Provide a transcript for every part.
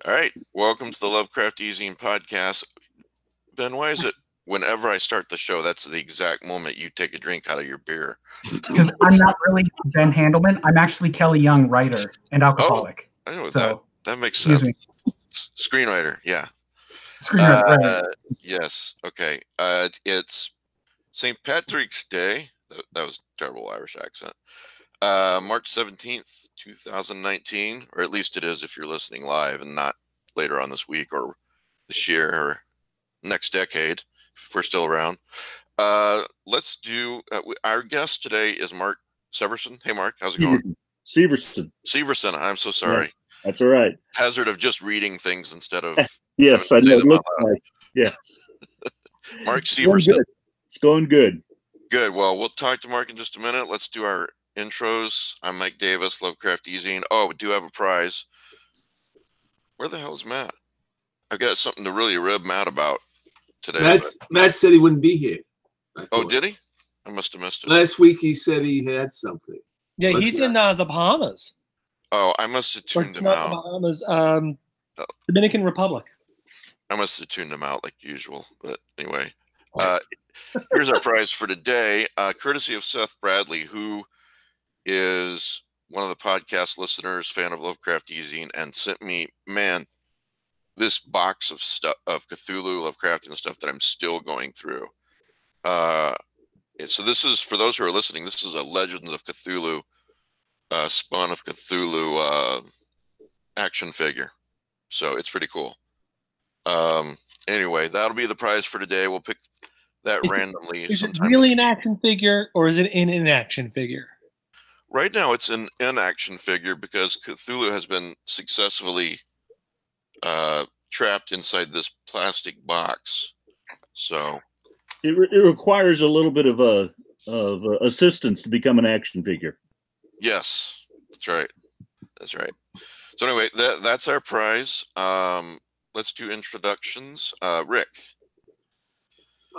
All right, welcome to the Lovecraft eZine podcast. Ben, why is it whenever I start the show, that's the exact moment you take a drink out of your beer? Because I'm not really Ben Handelman. I'm actually Kelly Young, writer and alcoholic. I know So, that makes excuse sense. me. Screenwriter, yeah. Screenwriter. Right. Yes, okay. It's St. Patrick's Day. That was a terrible Irish accent. March 17th, 2019, or at least it is if you're listening live and not later on this week or this year or next decade, if we're still around. Let's do, our guest today is Marc Severson. Hey, Marc, how's it going? Severson, I'm so sorry. Yeah, that's all right. Hazard of just reading things instead of... Yes, I know. It looks like, yes. Marc Severson. It's going good. Good. Well, we'll talk to Marc in just a minute. Let's do our intros. I'm Mike Davis, Lovecraft eZine. Oh, we do have a prize. Where the hell is Matt? I've got something to really rib Matt about today. Matt said he wouldn't be here. Oh, did he? I must have missed it. Last week he said he had something. Yeah, he's in the Bahamas. Oh, I must have tuned him out. The Bahamas, Dominican Republic. I must have tuned him out like usual. But anyway, here's our prize for today, courtesy of Seth Bradley, who is one of the podcast listeners, fan of Lovecraft eZine, and sent me, man, this box of stuff of Cthulhu, Lovecraftian stuff that I'm still going through. So this is, for those who are listening, this is a Legends of Cthulhu, Spawn of Cthulhu action figure. So it's pretty cool. Anyway, that'll be the prize for today. We'll pick that randomly. Is it really an action figure, or is it an action figure? Right now, it's an action figure because Cthulhu has been successfully trapped inside this plastic box. So it requires a little bit of assistance to become an action figure. Yes, that's right. That's right. So anyway, that's our prize. Let's do introductions. Rick.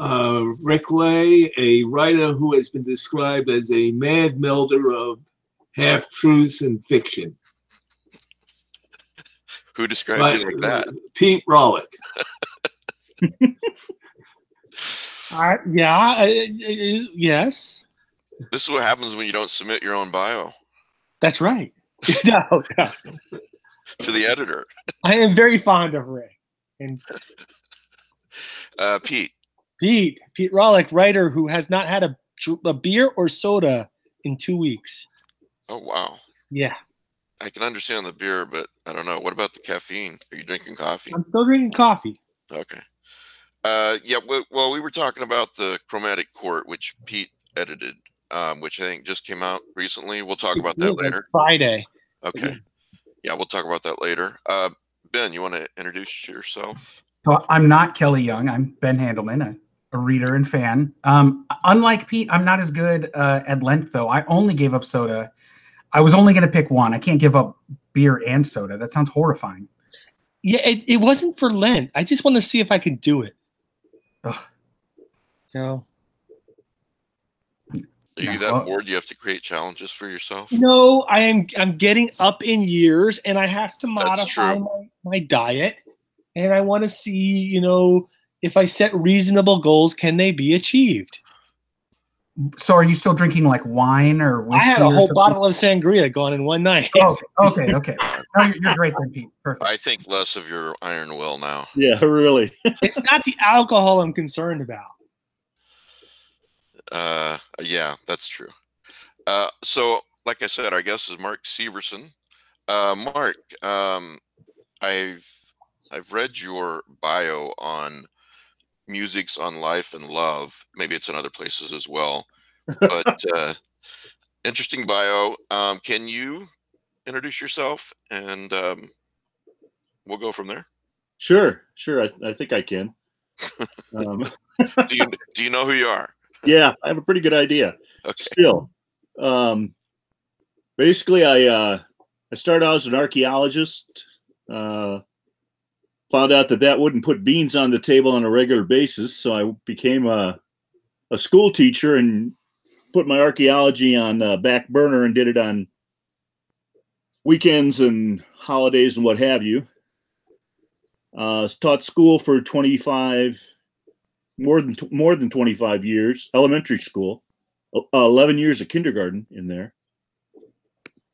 Rick Lay, a writer who has been described as a mad melder of half-truths and fiction. Who describes you like that? Pete Rollick. Yes. This is what happens when you don't submit your own bio. That's right. No. To the editor. I am very fond of Rick. And Pete Rollick, writer who has not had a beer or soda in 2 weeks. Oh, wow. Yeah. I can understand the beer, but I don't know. What about the caffeine? Are you drinking coffee? I'm still drinking coffee. Okay. Yeah, well, we were talking about the Chromatic Court, which Pete edited, which I think just came out recently. We'll talk about that later. Friday. Okay. Yeah, we'll talk about that later. Ben, you want to introduce yourself? So I'm not Kelly Young. I'm Ben Handelman, a reader and fan. Unlike Pete, I'm not as good at length, though. I only gave up soda. I was only going to pick one. I can't give up beer and soda. That sounds horrifying. Yeah, it wasn't for Lent. I just want to see if I could do it. Ugh. You know? Are you that bored you have to create challenges for yourself? No, I'm getting up in years, and I have to modify my diet. And I want to see, if I set reasonable goals, can they be achieved? So are you still drinking like wine or whiskey? I had a whole bottle of sangria gone in one night. Oh, okay. No, you're great then, Pete. Perfect. I think less of your iron will now. Yeah, really. It's not the alcohol I'm concerned about. Yeah, that's true. So, like I said, our guest is Marc Severson. Marc, I've read your bio on Musics on Life and Love. Maybe it's in other places as well. But interesting bio. Can you introduce yourself and we'll go from there? Sure. I think I can. Do you know who you are? Yeah, I have a pretty good idea. Okay. Still, basically, I started out as an archaeologist. Found out that wouldn't put beans on the table on a regular basis, so I became a school teacher and put my archaeology on back burner and did it on weekends and holidays and what have you. Taught school for 25, more than 25 years, elementary school, 11 years of kindergarten in there.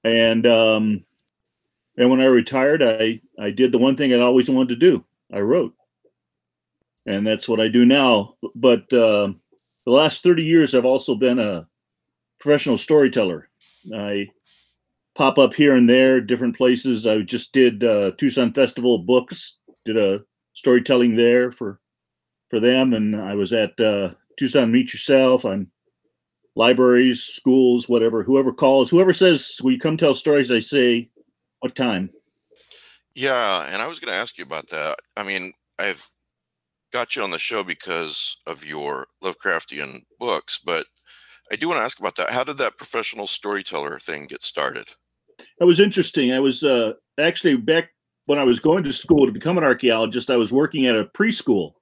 And when I retired, I did the one thing I always wanted to do. I wrote. And that's what I do now. But the last 30 years, I've also been a professional storyteller. I pop up here and there, different places. I just did Tucson Festival of Books, did a storytelling there for them. And I was at Tucson Meet Yourself on libraries, schools, whatever, whoever calls, whoever says, will you come tell stories? I say, what time? Yeah, and I was going to ask you about that. I mean, I've got you on the show because of your Lovecraftian books, but I do want to ask about that. How did that professional storyteller thing get started? That was interesting. I was actually back when I was going to school to become an archaeologist, I was working at a preschool.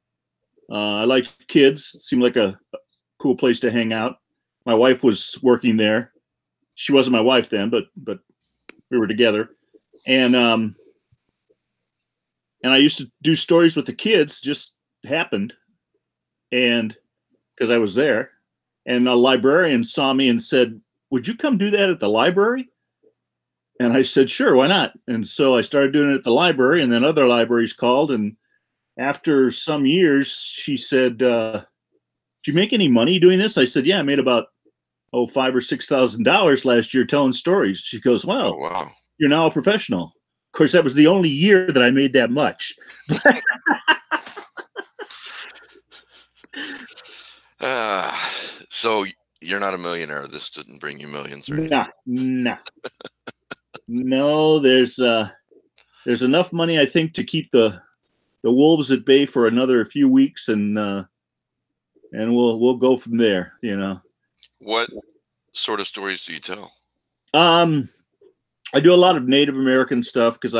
I liked kids. It seemed like a cool place to hang out. My wife was working there. She wasn't my wife then, but we were together. And I used to do stories with the kids, just happened. And because I was there, and a librarian saw me and said, would you come do that at the library? And I said, sure, why not? And so I started doing it at the library, and then other libraries called. And after some years, she said, did you make any money doing this? I said, yeah, I made about $5,000 or $6,000 last year telling stories. She goes, well, oh, wow. You're now a professional. Of course, that was the only year that I made that much. So you're not a millionaire. This didn't bring you millions or anything. Nah. No, there's enough money, I think, to keep the wolves at bay for another few weeks, and we'll go from there. You know. What sort of stories do you tell? I do a lot of Native American stuff because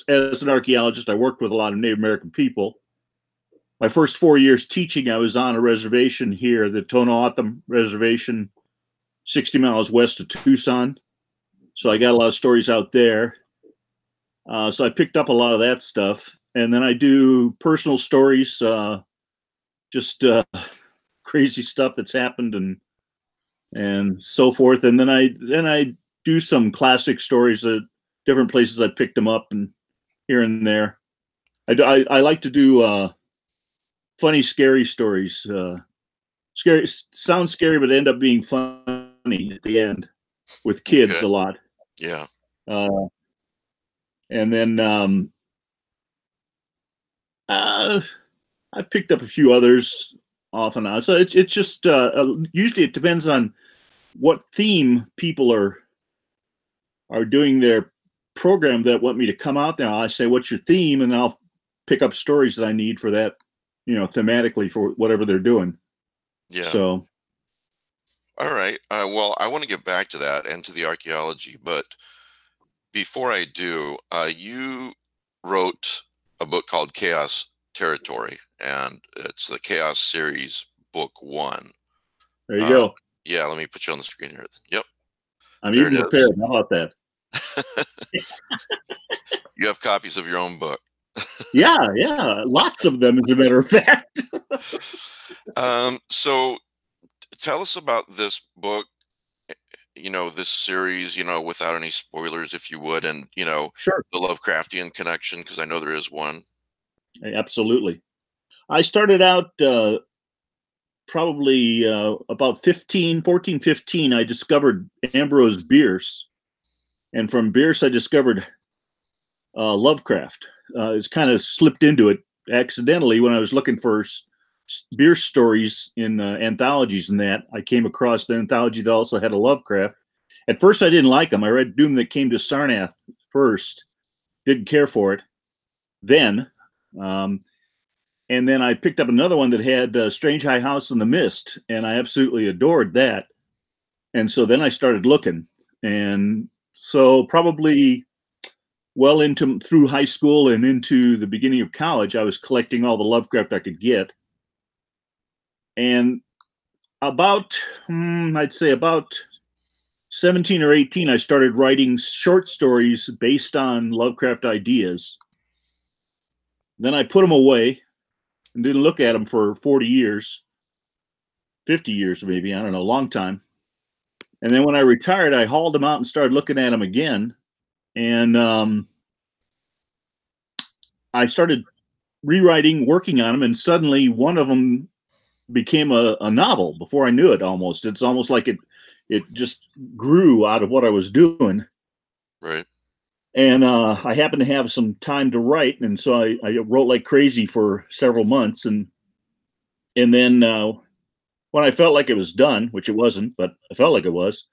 as an archaeologist, I worked with a lot of Native American people. My first 4 years teaching, I was on a reservation here, the Tonawatham Reservation, 60 miles west of Tucson. So I got a lot of stories out there. So I picked up a lot of that stuff. And then I do personal stories, just crazy stuff that's happened and so forth. And then I do some classic stories at different places. I picked them up and here and there. I like to do funny, scary stories. Scary sounds scary, but end up being funny at the end with kids a lot. Yeah. And then I picked up a few others off and on. So it's just usually it depends on what theme people are doing their program that want me to come out there. I say, what's your theme? And I'll pick up stories that I need for that, thematically for whatever they're doing. Yeah. So. All right. Well, I want to get back to that and to the archaeology, but before I do, you wrote a book called Chaos Territory, and it's the Chaos series, book 1. There you go. Yeah, let me put you on the screen here. Yep. I'm even prepared. How about that? You have copies of your own book. Yeah, lots of them, as a matter of fact. So tell us about this book, this series, without any spoilers, if you would, and, Sure. the Lovecraftian connection, because I know there is one. Absolutely. I started out probably about 15, I discovered Ambrose Bierce. And from Bierce, I discovered Lovecraft. It's kind of slipped into it accidentally when I was looking for Bierce stories in anthologies and that. I came across the anthology that also had a Lovecraft. At first, I didn't like them. I read Doom That Came to Sarnath first. Didn't care for it then. And then I picked up another one that had Strange High House in the Mist, and I absolutely adored that. And so then I started looking. And so probably through high school and into the beginning of college, I was collecting all the Lovecraft I could get. And I'd say about 17 or 18, I started writing short stories based on Lovecraft ideas. then I put them away and didn't look at them for 40 years, 50 years maybe, I don't know, a long time. And then when I retired, I hauled them out and started looking at them again. And I started rewriting, working on them, and suddenly one of them became a novel before I knew it. Almost, it's almost like it just grew out of what I was doing. Right. And I happened to have some time to write, and so I wrote like crazy for several months, and then when I felt like it was done, which it wasn't, but I felt like it was,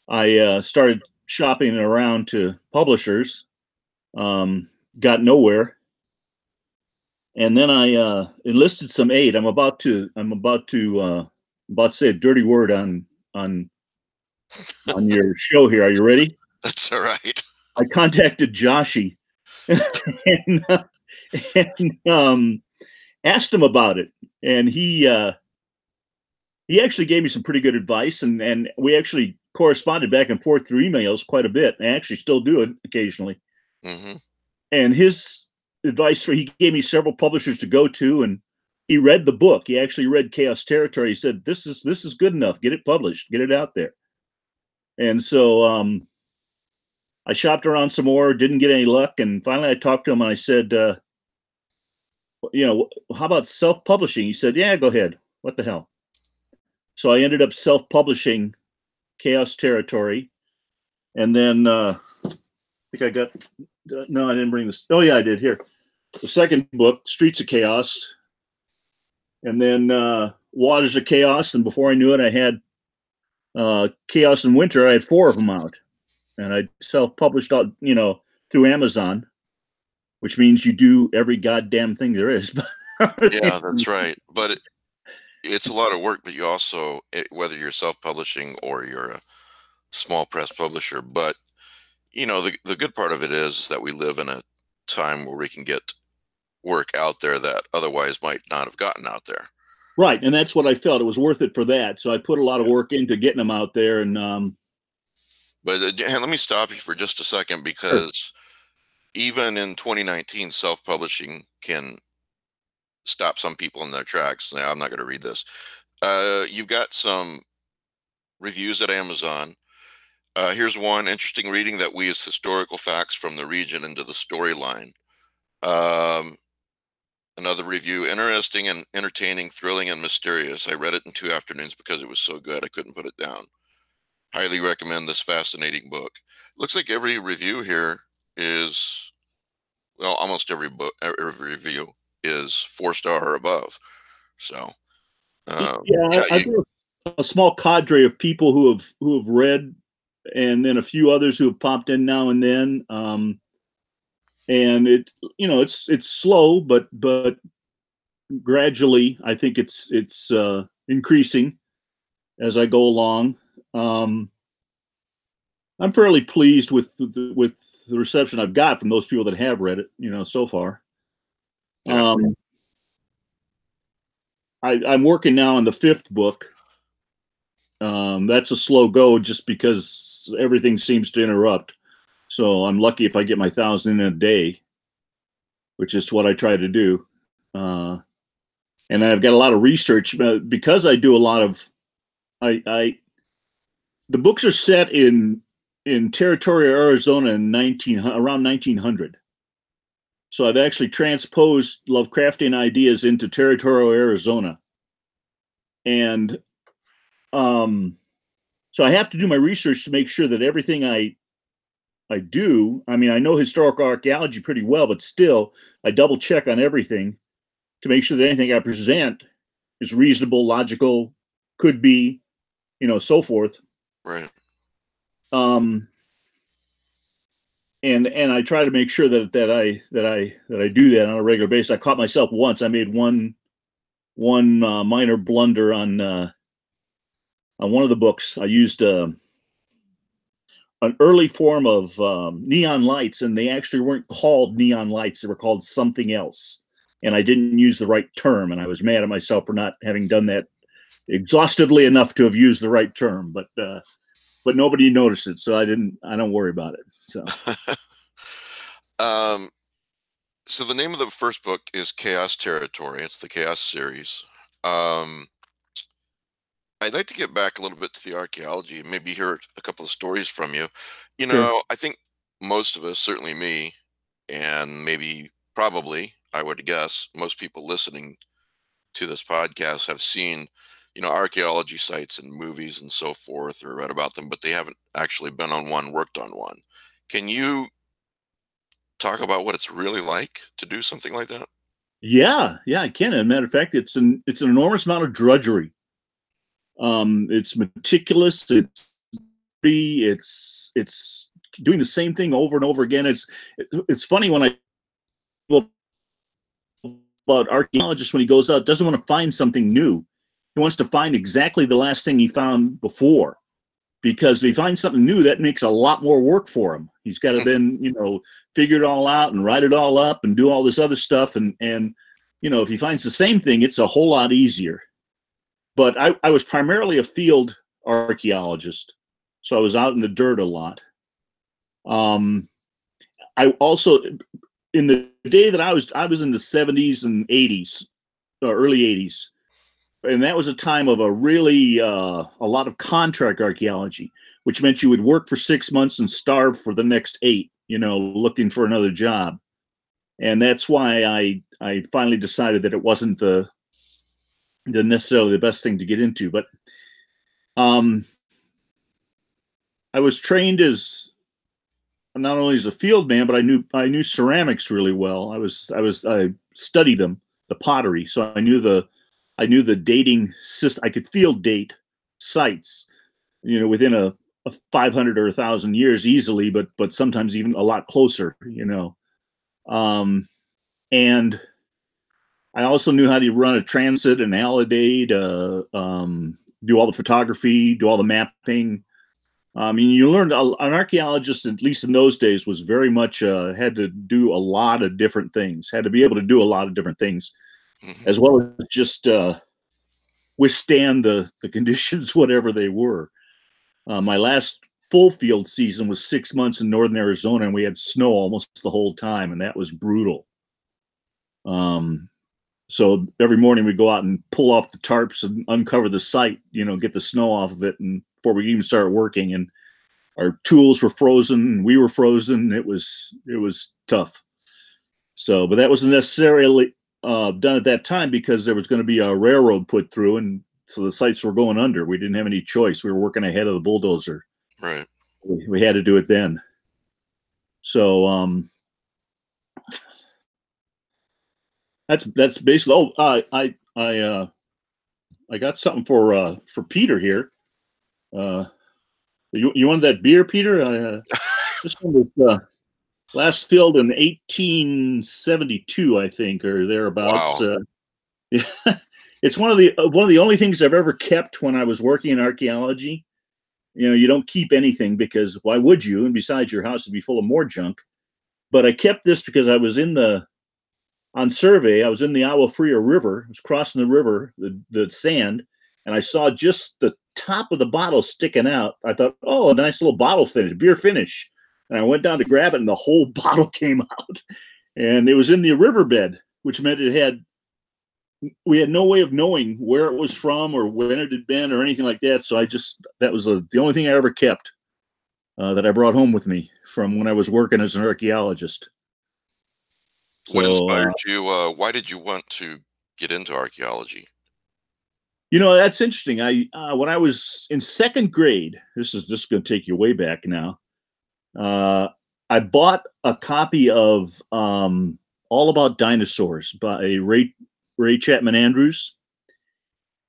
I started shopping around to publishers. Got nowhere. And then I enlisted some aid. I'm about to say a dirty word on your show here. Are you ready? That's all right. I contacted Joshi and asked him about it, and he actually gave me some pretty good advice, and we actually corresponded back and forth through emails quite a bit. I actually still do it occasionally. Mm-hmm. And his advice he gave me several publishers to go to, and he read the book. He actually read Chaos Territory. He said, this is good enough. Get it published. Get it out there. And so I shopped around some more, didn't get any luck. And finally I talked to him and I said, how about self-publishing? He said, yeah, go ahead. What the hell? So I ended up self-publishing Chaos Territory. And then I think I got, no, I didn't bring this. Oh yeah, I did. Here. The second book, Streets of Chaos. And then Waters of Chaos. And before I knew it, I had Chaos in Winter. I had 4 of them out. And I self-published out, through Amazon, which means you do every goddamn thing there is. Yeah, that's right. But it's a lot of work, but you also, whether you're self-publishing or you're a small press publisher, but the good part of it is that we live in a time where we can get work out there that otherwise might not have gotten out there. Right. And that's what I felt. It was worth it for that. So I put a lot of work into getting them out there. And but let me stop you for just a second, because even in 2019, self-publishing can stop some people in their tracks. Now, I'm not going to read this. You've got some reviews at Amazon. Here's one: interesting reading that weaves historical facts from the region into the storyline. Another review: interesting and entertaining, thrilling and mysterious. I read it in 2 afternoons because it was so good I couldn't put it down. Highly recommend this fascinating book. Looks like every review here is, well, almost every review is 4-star or above. So I've got a small cadre of people who have read, and then a few others who have popped in now and then. And it's slow, but gradually I think it's increasing as I go along. I'm fairly pleased with the reception I've got from those people that have read it, so far. Yeah. I'm working now on the 5th book. That's a slow go just because everything seems to interrupt. So I'm lucky if I get my 1,000 in a day, which is what I try to do. And I've got a lot of research because I do a lot of, the books are set in territorial Arizona in around 1900. So I've actually transposed Lovecraftian ideas into territorial Arizona. And so I have to do my research to make sure that everything I do, I know historical archaeology pretty well, but still I double check on everything to make sure that anything I present is reasonable, logical, could be, so forth. Right. And I try to make sure that I do that on a regular basis. I caught myself once. I made one minor blunder on one of the books. I used an early form of neon lights, and they actually weren't called neon lights. They were called something else. And I didn't use the right term, and I was mad at myself for not having done that exhaustively enough to have used the right term. But nobody noticed it, so I don't worry about it. So So the name of the first book is Chaos Territory. It's the Chaos series. I'd like to get back a little bit to the archaeology and maybe hear a couple of stories from you. You know, Sure. I think most of us, certainly me, and maybe probably, I would guess, most people listening to this podcast have seen, archaeology sites and movies and so forth, or read about them, but they haven't actually been on one, worked on one. Can you talk about what it's really like to do something like that? Yeah, I can. As a matter of fact, it's an enormous amount of drudgery. It's meticulous. It's doing the same thing over and over again. It's funny when I about archaeologist when he goes out doesn't want to find something new. He wants to find exactly the last thing he found before, because if he finds something new, that makes a lot more work for him. He's got to then figure it all out and write it all up and do all this other stuff. And if he finds the same thing, it's a whole lot easier. But I was primarily a field archaeologist, so I was out in the dirt a lot. I also, in the day that I was in the 70s and 80s, or early 80s, and that was a time of a really a lot of contract archaeology, which meant you would work for 6 months and starve for the next 8, looking for another job. And that's why I finally decided that it wasn't the necessarily the best thing to get into. But I was trained as not only as a field man, but I knew ceramics really well. I studied them, the pottery, so I knew the dating system. I could field date sites, within a 500 or 1,000 years easily, but sometimes even a lot closer, and I also knew how to run a transit and alidade, do all the photography, do all the mapping. You learned an archaeologist, at least in those days, was very much had to do a lot of different things, had to be able to do a lot of different things, as well as just withstand the conditions, whatever they were. My last full field season was 6 months in northern Arizona, and we had snow almost the whole time, and that was brutal. So every morning we'd go out and pull off the tarps and uncover the site, get the snow off of it, and before we even started working, and our tools were frozen and we were frozen. It was tough. So, but that wasn't necessarily done at that time because there was going to be a railroad put through, and so the sites were going under. We didn't have any choice. We were working ahead of the bulldozer. Right. We had to do it then. So that's basically. Oh, I got something for Peter here. You wanted that beer, Peter? This one was last filled in 1872, I think, or thereabouts. Wow. Yeah, it's one of the only things I've ever kept when I was working in archaeology. You don't keep anything because why would you? And besides, your house would be full of more junk. But I kept this because I was on survey. I was in the Agua Fria River. I was crossing the river, the sand, and I saw just the top of the bottle sticking out. I thought, oh, a nice little bottle finish, beer finish. And I went down to grab it, and the whole bottle came out. And it was in the riverbed, which meant we had no way of knowing where it was from or when it had been or anything like that. So that was the only thing I ever kept that I brought home with me from when I was working as an archaeologist. What inspired you? Why did you want to get into archaeology? That's interesting. When I was in second grade, this is just going to take you way back now. I bought a copy of All About Dinosaurs by Ray Chapman Andrews,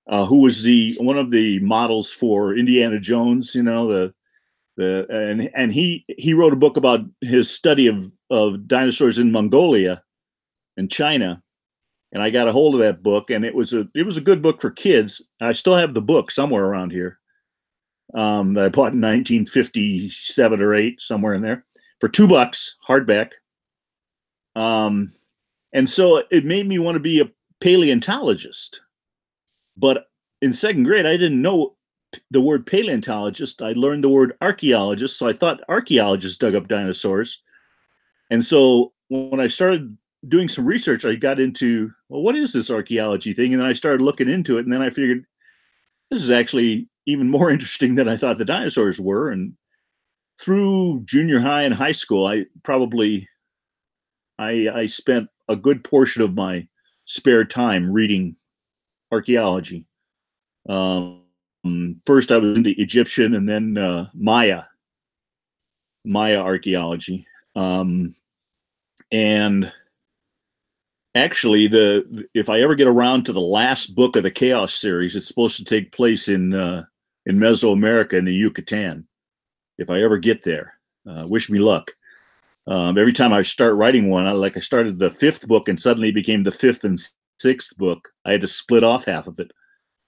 who was one of the models for Indiana Jones. And he wrote a book about his study of dinosaurs in Mongolia and China. And I got a hold of that book, and it was a good book for kids. I still have the book somewhere around here that I bought in 1957 or 8, somewhere in there, for $2, hardback. And so it made me want to be a paleontologist. But in second grade, I didn't know the word paleontologist. I learned the word archaeologist, so I thought archaeologists dug up dinosaurs. And so when I started doing some research, I got into, well, what is this archaeology thing? And then I started looking into it, and then I figured this is actually even more interesting than I thought the dinosaurs were. And through junior high and high school, I spent a good portion of my spare time reading archaeology. First, I was into Egyptian, and then Maya archaeology. And actually, if I ever get around to the last book of the Chaos series, it's supposed to take place in Mesoamerica, in the Yucatan. If I ever get there, wish me luck. Every time I start writing one, I started the 5th book and suddenly it became the 5th and 6th book. I had to split off half of it.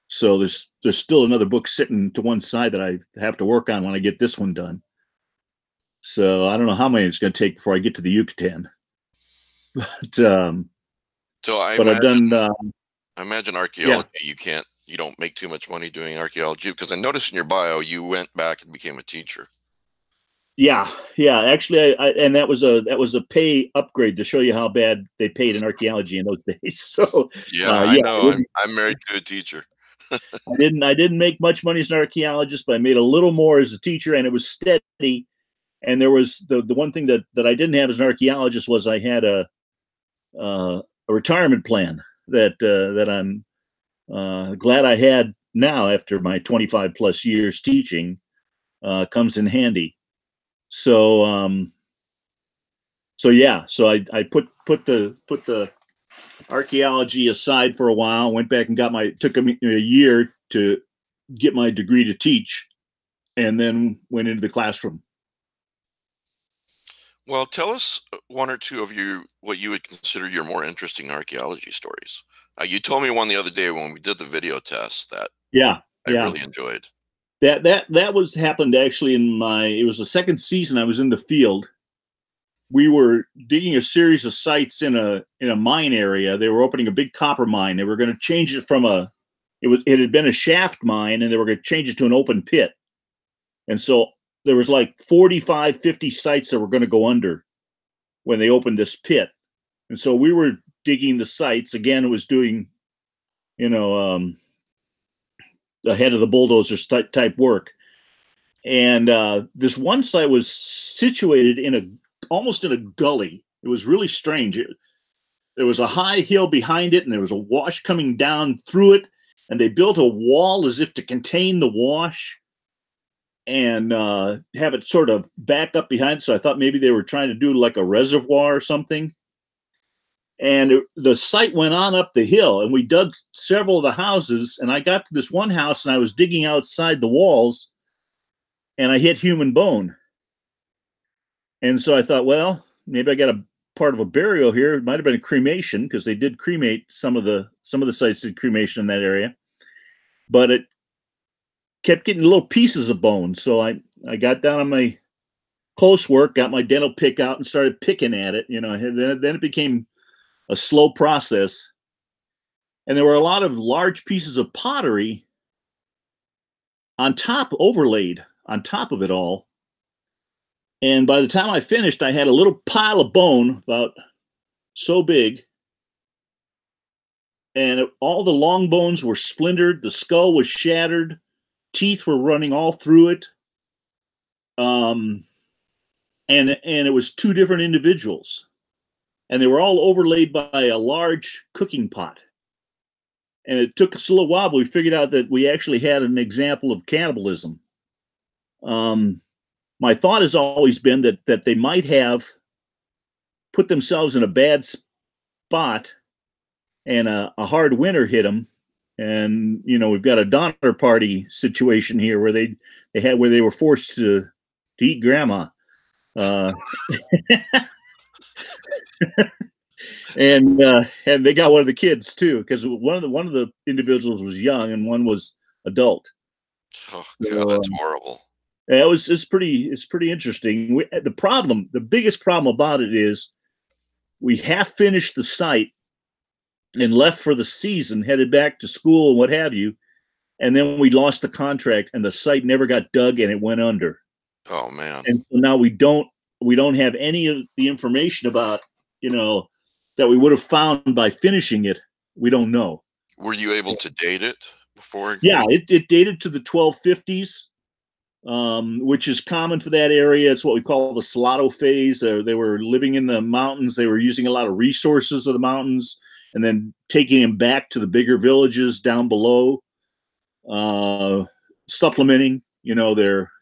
So there's still another book sitting to one side that I have to work on when I get this one done. So I don't know how many it's going to take before I get to the Yucatan. But I imagine archaeology. Yeah. You don't make too much money doing archaeology, because I noticed in your bio you went back and became a teacher. Yeah. Actually, and that was a pay upgrade to show you how bad they paid in archaeology in those days. So I know. I'm married to a teacher. I didn't make much money as an archaeologist, but I made a little more as a teacher, and it was steady. And there was the one thing that I didn't have as an archaeologist was I had a retirement plan that I'm glad I had now after my 25 plus years teaching. Comes in handy. So I put the archaeology aside for a while, went back and took a year to get my degree to teach, and then went into the classroom. Well, tell us one or two of what you would consider your more interesting archaeology stories. You told me one the other day when we did the video test that I really enjoyed. That happened actually it was the 2nd season I was in the field. We were digging a series of sites in a mine area. They were opening a big copper mine. They were going to change it from it had been a shaft mine, and they were going to change it to an open pit. And so there was like 45, 50 sites that were going to go under when they opened this pit. And so we were digging the sites. Again, it was doing, ahead of the bulldozers type work. And this one site was situated almost in a gully. It was really strange. There was a high hill behind it, and there was a wash coming down through it. And they built a wall as if to contain the wash and have it sort of back up behind. So I thought maybe they were trying to do like a reservoir or something. And the site went on up the hill, and we dug several of the houses. And I got to this one house, and I was digging outside the walls, and I hit human bone. And so I thought, well, maybe I got a part of a burial here. It might have been a cremation, because they did cremate some of the sites did cremation in that area, but it kept getting little pieces of bone. So I got down on my close work, got my dental pick out, and started picking at it. Then it became a slow process, and there were a lot of large pieces of pottery overlaid on top of it all. And by the time I finished, I had a little pile of bone about so big, and all the long bones were splintered. The skull was shattered. Teeth were running all through it. And it was 2 different individuals, and they were all overlaid by a large cooking pot. And it took us a little while, but we figured out that we actually had an example of cannibalism. My thought has always been that they might have put themselves in a bad spot, and a hard winter hit them. And we've got a Donner Party situation here where they were forced to eat grandma, and they got one of the kids too, because one of the individuals was young and one was adult. Oh God, that's horrible. It's pretty interesting. The biggest problem about it is we half finished the site and left for the season, headed back to school and what have you, and then we lost the contract, and the site never got dug, and it went under. Oh man! And so now we don't have any of the information about that we would have found by finishing it, we don't know. Were you able to date it before? Yeah, it dated to the 1250s, which is common for that area. It's what we call the Salado phase. They were living in the mountains. They were using a lot of resources of the mountains and then taking them back to the bigger villages down below, supplementing,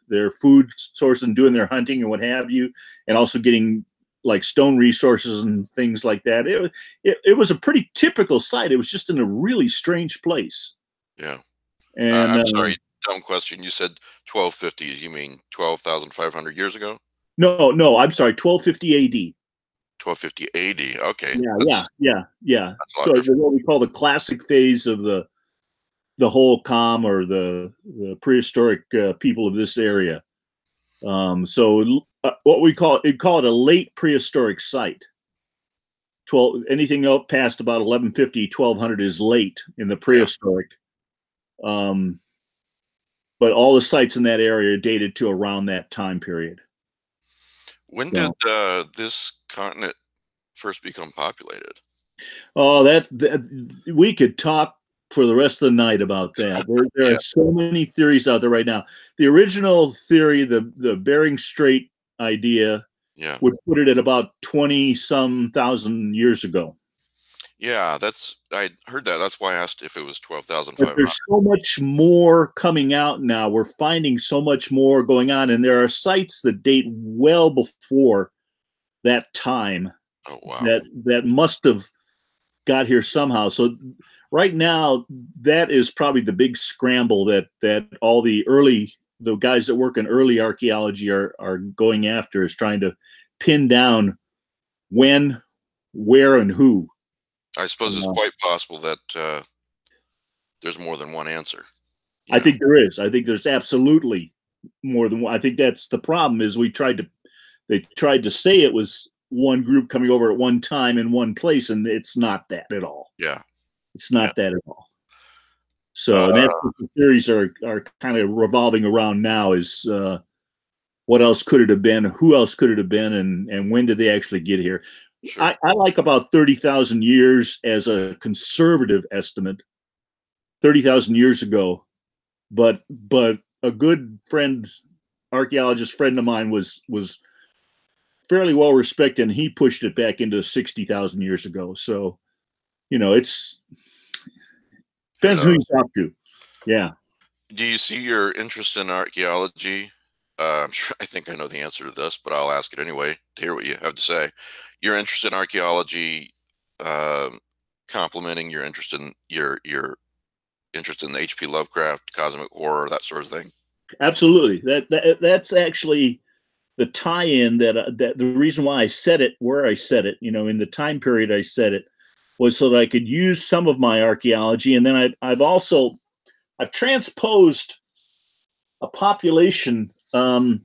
their food source and doing their hunting and what have you, and also getting like stone resources and things like that. It was a pretty typical site. It was just in a really strange place. Yeah. And I'm sorry, dumb question. You said 1250s. You mean 12,500 years ago? No, I'm sorry, 1250 AD. 1250 AD. Okay. Yeah. That's So what we call the classic phase of the whole com, or the prehistoric people of this area. So what we call it a late prehistoric site. Anything up past about 1150, 1200 is late in the prehistoric. Yeah. But all the sites in that area are dated to around that time period. When did this continent first become populated? Oh, that we could talk for the rest of the night about that. There Yeah. are so many theories out there right now. The original theory, the Bering Strait idea, would put it at about 20-some thousand years ago. Yeah, I heard that. That's why I asked if it was 12,500. But there's so much more coming out now. We're finding so much more going on, and there are sites that date well before that time. Oh wow! That must have got here somehow. So right now, that is probably the big scramble that all the guys that work in early archaeology are going after, is trying to pin down when, where, and who. I suppose it's quite possible that there's more than one answer. I think there is. I think there's absolutely more than one. I think that's the problem. Is they tried to say it was one group coming over at one time in one place, and it's not that at all. Yeah, it's not that at all. So that's what the theories are kind of revolving around now, is what else could it have been? Who else could it have been? And when did they actually get here? Sure. I like about 30,000 years as a conservative estimate, 30,000 years ago. But a good archaeologist friend of mine was fairly well respected, and he pushed it back into 60,000 years ago. So, it's depends who you talk to. Yeah. Do you see your interest in archaeology? I think I know the answer to this, but I'll ask it anyway to hear what you have to say. Your interest in archaeology, complementing your interest in your interest in the H.P. Lovecraft, cosmic horror, that sort of thing. Absolutely. That's actually the tie-in that the reason why I said it where I said it, in the time period I said it, was so that I could use some of my archaeology, and then I've transposed a population of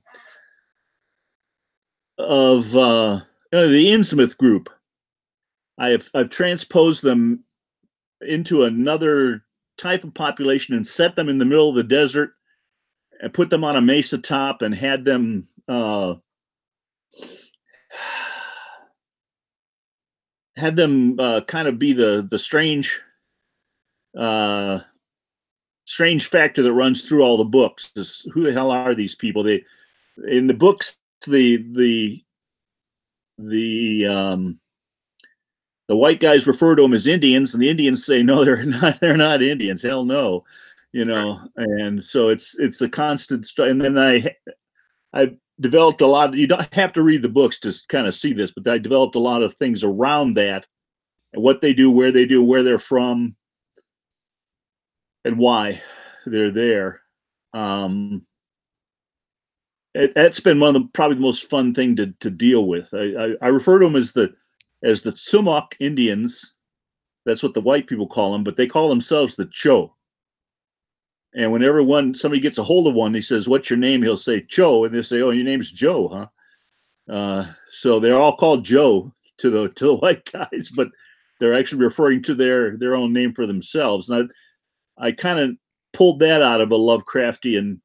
the Innsmouth group. I've transposed them into another type of population and set them in the middle of the desert and put them on a mesa top and had them kind of be the strange factor that runs through all the books. Is who the hell are these people? In the books, the white guys refer to them as Indians, and the Indians say no, they're not Indians. Hell no, And so it's a constant. And then I developed a lot. You don't have to read the books to kind of see this, but I developed a lot of things around that, and what they do, where they're from, and why they're there. That's been one of probably the most fun thing to deal with. I refer to them as the Sumac Indians. That's what the white people call them, but they call themselves the Cho. And whenever somebody gets a hold of one, he says, "What's your name?" He'll say Cho, and they say, "Oh, your name's Joe, huh?" So they're all called Joe to the white guys, but they're actually referring to their own name for themselves. And I kind of pulled that out of a Lovecraftian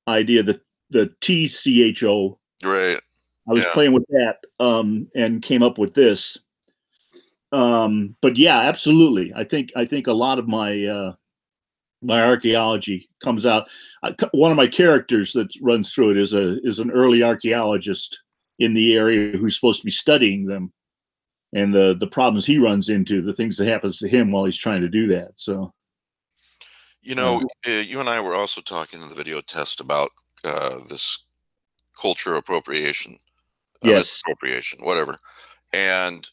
idea, the TCHO. Right. I was playing with that and came up with this. But yeah, absolutely. I think a lot of my my archaeology comes out. One of my characters that runs through it is an early archaeologist in the area who's supposed to be studying them, and the problems he runs into, the things that happens to him while he's trying to do that. So, you know, you and I were also talking in the video test about this culture appropriation, yes, misappropriation, whatever, and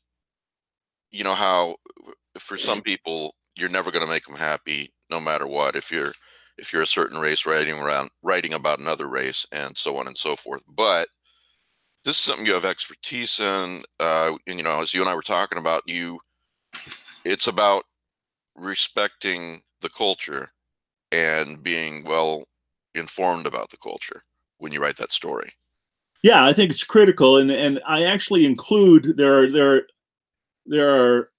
you know how for some people you're never going to make them happy no matter what. If you're a certain race writing about another race and so on and so forth, but this is something you have expertise in, and you know, as you and I were talking about, it's about respecting the culture and being well informed about the culture when you write that story. Yeah, I think it's critical, and I actually include there are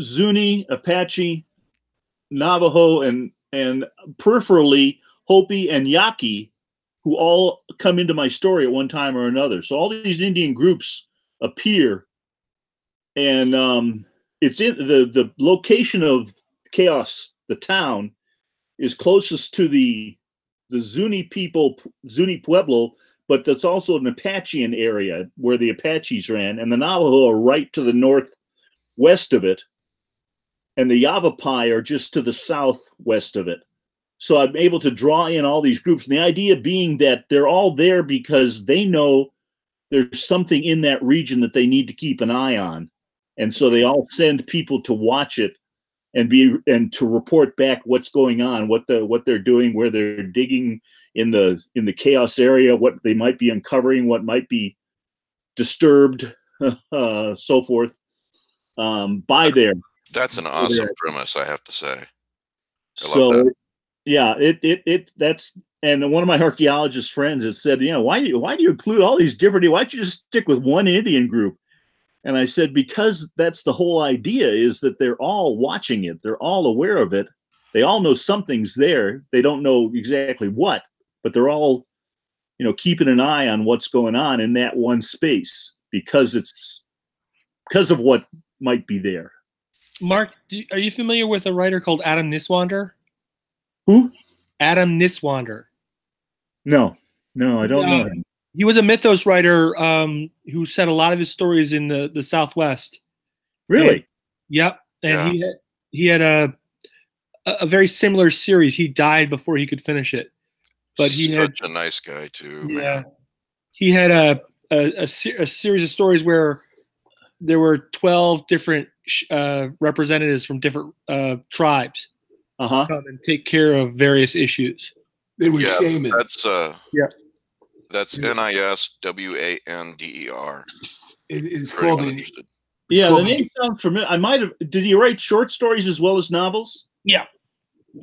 Zuni, Apache, Navajo, and peripherally Hopi and Yaqui, who all come into my story at one time or another. So all these Indian groups appear, and it's in the location of Chaos, the town, is closest to the Zuni people, Zuni Pueblo, but that's also an Apachean area where the Apaches ran, and the Navajo are right to the northwest of it, and the Yavapai are just to the southwest of it. So I'm able to draw in all these groups, and the idea being that they're all there because they know there's something in that region that they need to keep an eye on, and so they all send people to watch it and to report back what's going on, what they're doing, where they're digging in the chaos area, what they might be uncovering, what might be disturbed, so forth. By there. That's an awesome premise, I have to say. So, yeah, that's, and one of my archaeologist friends has said, you know, why do you include all these different? Why don't you just stick with one Indian group? And I said, because that's the whole idea, is that they're all watching it. They're all aware of it. They all know something's there. They don't know exactly what, but they're all, you know, keeping an eye on what's going on in that one space because of what might be there. Mark, are you familiar with a writer called Adam Niswander? Who? Adam Niswander. No, I don't know him. He was a mythos writer who set a lot of his stories in the Southwest. Really? And, yep. And he had a very similar series. He died before he could finish it. But he had such a nice guy too. Yeah. Man. He had a series of stories where there were 12 different representatives from different tribes come and take care of various issues. They were shamans. That's NISWANDER. It's called the name sounds familiar. Did he write short stories as well as novels? Yeah.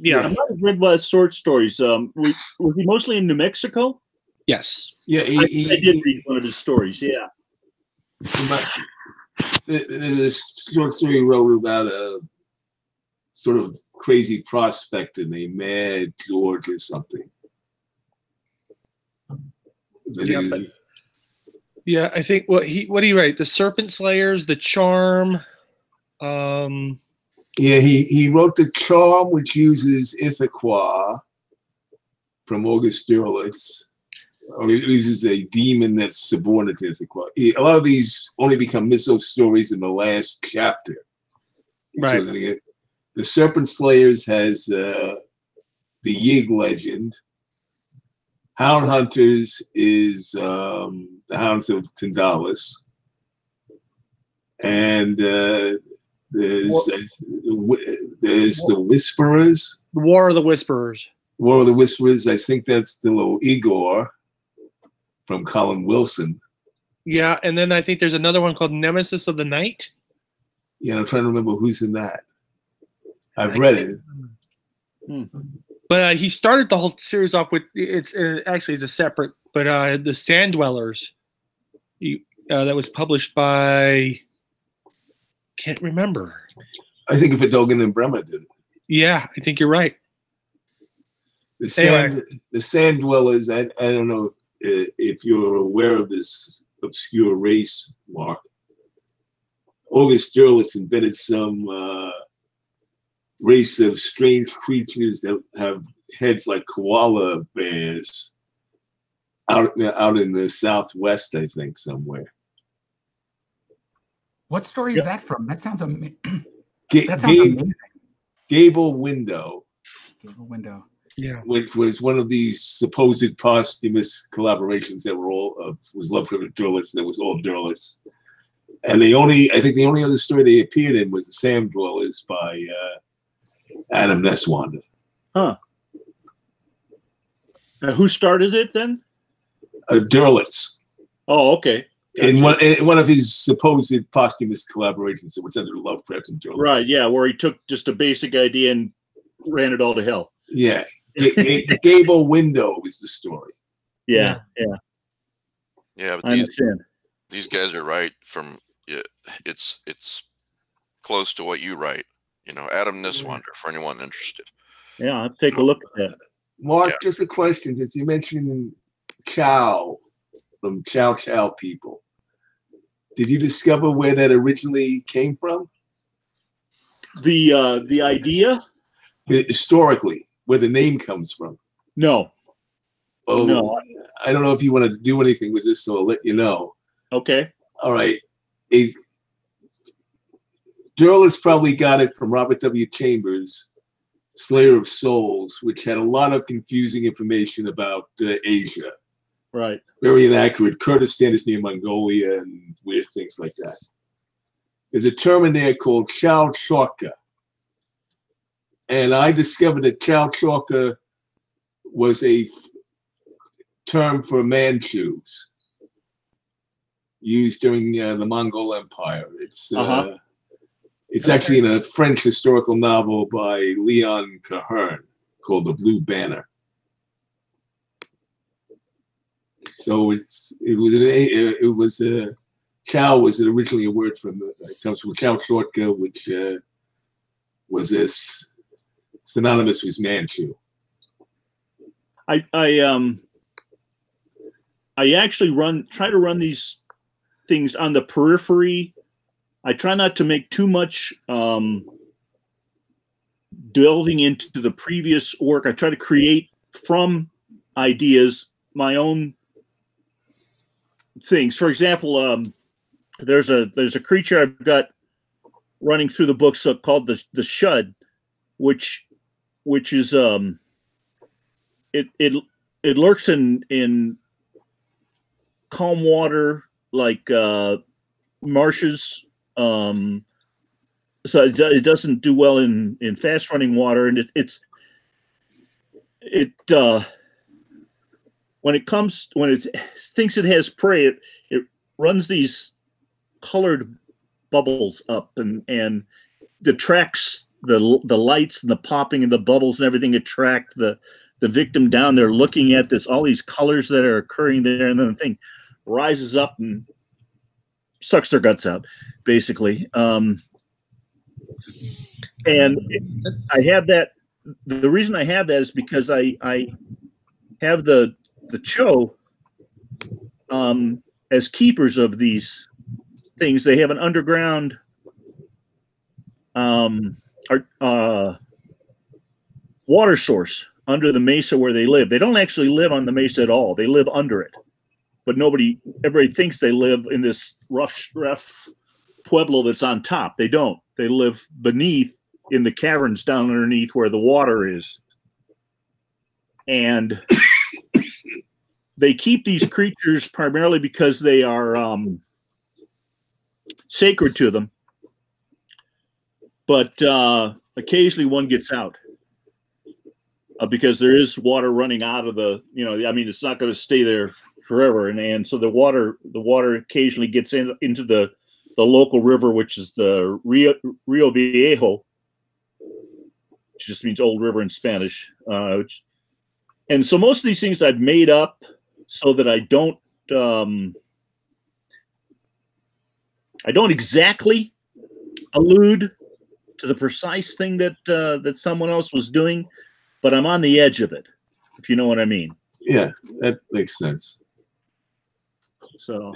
I might have read short stories. Was he mostly in New Mexico? Yes. Yeah, I did read one of his stories. Yeah. The short story he wrote about a sort of crazy prospector named Mad George or something. Yeah, I think what do you write? The Serpent Slayers, the Charm. Yeah, he wrote the Charm, which uses Ithaquah from August Derlitz, or it uses a demon that's subordinate to Ithaquah. A lot of these only become mythos stories in the last chapter. Right. So the Serpent Slayers has the Yig legend. Hound Hunters is the Hounds of Tindalis. And there's the Whisperers. The War of the Whisperers. War of the Whisperers. I think that's the little Igor from Colin Wilson. Yeah, and then I think there's another one called Nemesis of the Night. Yeah, I'm trying to remember who's in that. I've read it. But he started the whole series off with it's a separate, but the Sand Dwellers. That was published by, can't remember. I think Verdogen and Bremer did it. Yeah, I think you're right. The Sand Dwellers. I don't know if you're aware of this obscure race, Mark. August Derlitz invented some race of strange creatures that have heads like koala bears out in the Southwest, I think, somewhere. What story is that from? That sounds amazing. Gable Window. Gable Window. Yeah. Which was one of these supposed posthumous collaborations that were all was Lovecraft and Derlitz. That was all Derlitz. And I think the only other story they appeared in was The Sand Dwellers by Adam Neswander. Huh. Who started it then? Derlitz. Oh, okay. In one of his supposed posthumous collaborations, it was under Lovecraft and Derlitz. Right, yeah, where he took just a basic idea and ran it all to hell. Yeah. Gable Window is the story. Yeah. Yeah, but I understand. These guys are right from it's close to what you write. You know, Adam Niswander, for anyone interested. Yeah, I'll take a look at that. Mark, just a question. Since you mentioned Chow from Chow Chow people, did you discover where that originally came from? The idea? Historically, where the name comes from. No. Oh, no. I don't know if you want to do anything with this, so I'll let you know. Okay. All right. Derlitz probably got it from Robert W. Chambers' Slayer of Souls, which had a lot of confusing information about Asia. Right. Very inaccurate. Kurdistan is near Mongolia and weird things like that. There's a term in there called Chow Chorka. And I discovered that Chow Chorka was a term for Manchus used during the Mongol Empire. It's actually in a French historical novel by Leon Cahern called The Blue Banner. So Chow was originally a word it comes from Chow Chortka, which was synonymous with Manchu. I actually try to run these things on the periphery. I try not to make too much delving into the previous work. I try to create from ideas my own things. For example, there's a creature I've got running through the books called the Shud, which is it lurks in calm water like marshes. So it doesn't do well in fast running water, and when it thinks it has prey, it runs these colored bubbles up and attracts the lights and the popping and the bubbles and everything attract the victim down. They're looking at all these colors that are occurring there, and then the thing rises up and sucks their guts out, basically. And I have that. The reason I have that is because I have the Cho as keepers of these things. They have an underground water source under the mesa where they live. They don't actually live on the mesa at all. They live under it. But everybody thinks they live in this rough pueblo that's on top. They don't. They live beneath in the caverns down underneath where the water is. And they keep these creatures primarily because they are sacred to them. But occasionally one gets out because there is water running out of it's not going to stay there forever, and so the water occasionally gets into the local river, which is the Rio Viejo, which just means old river in Spanish. And so most of these things I've made up so that I don't exactly allude to the precise thing that someone else was doing, but I'm on the edge of it, if you know what I mean. Yeah, that makes sense. So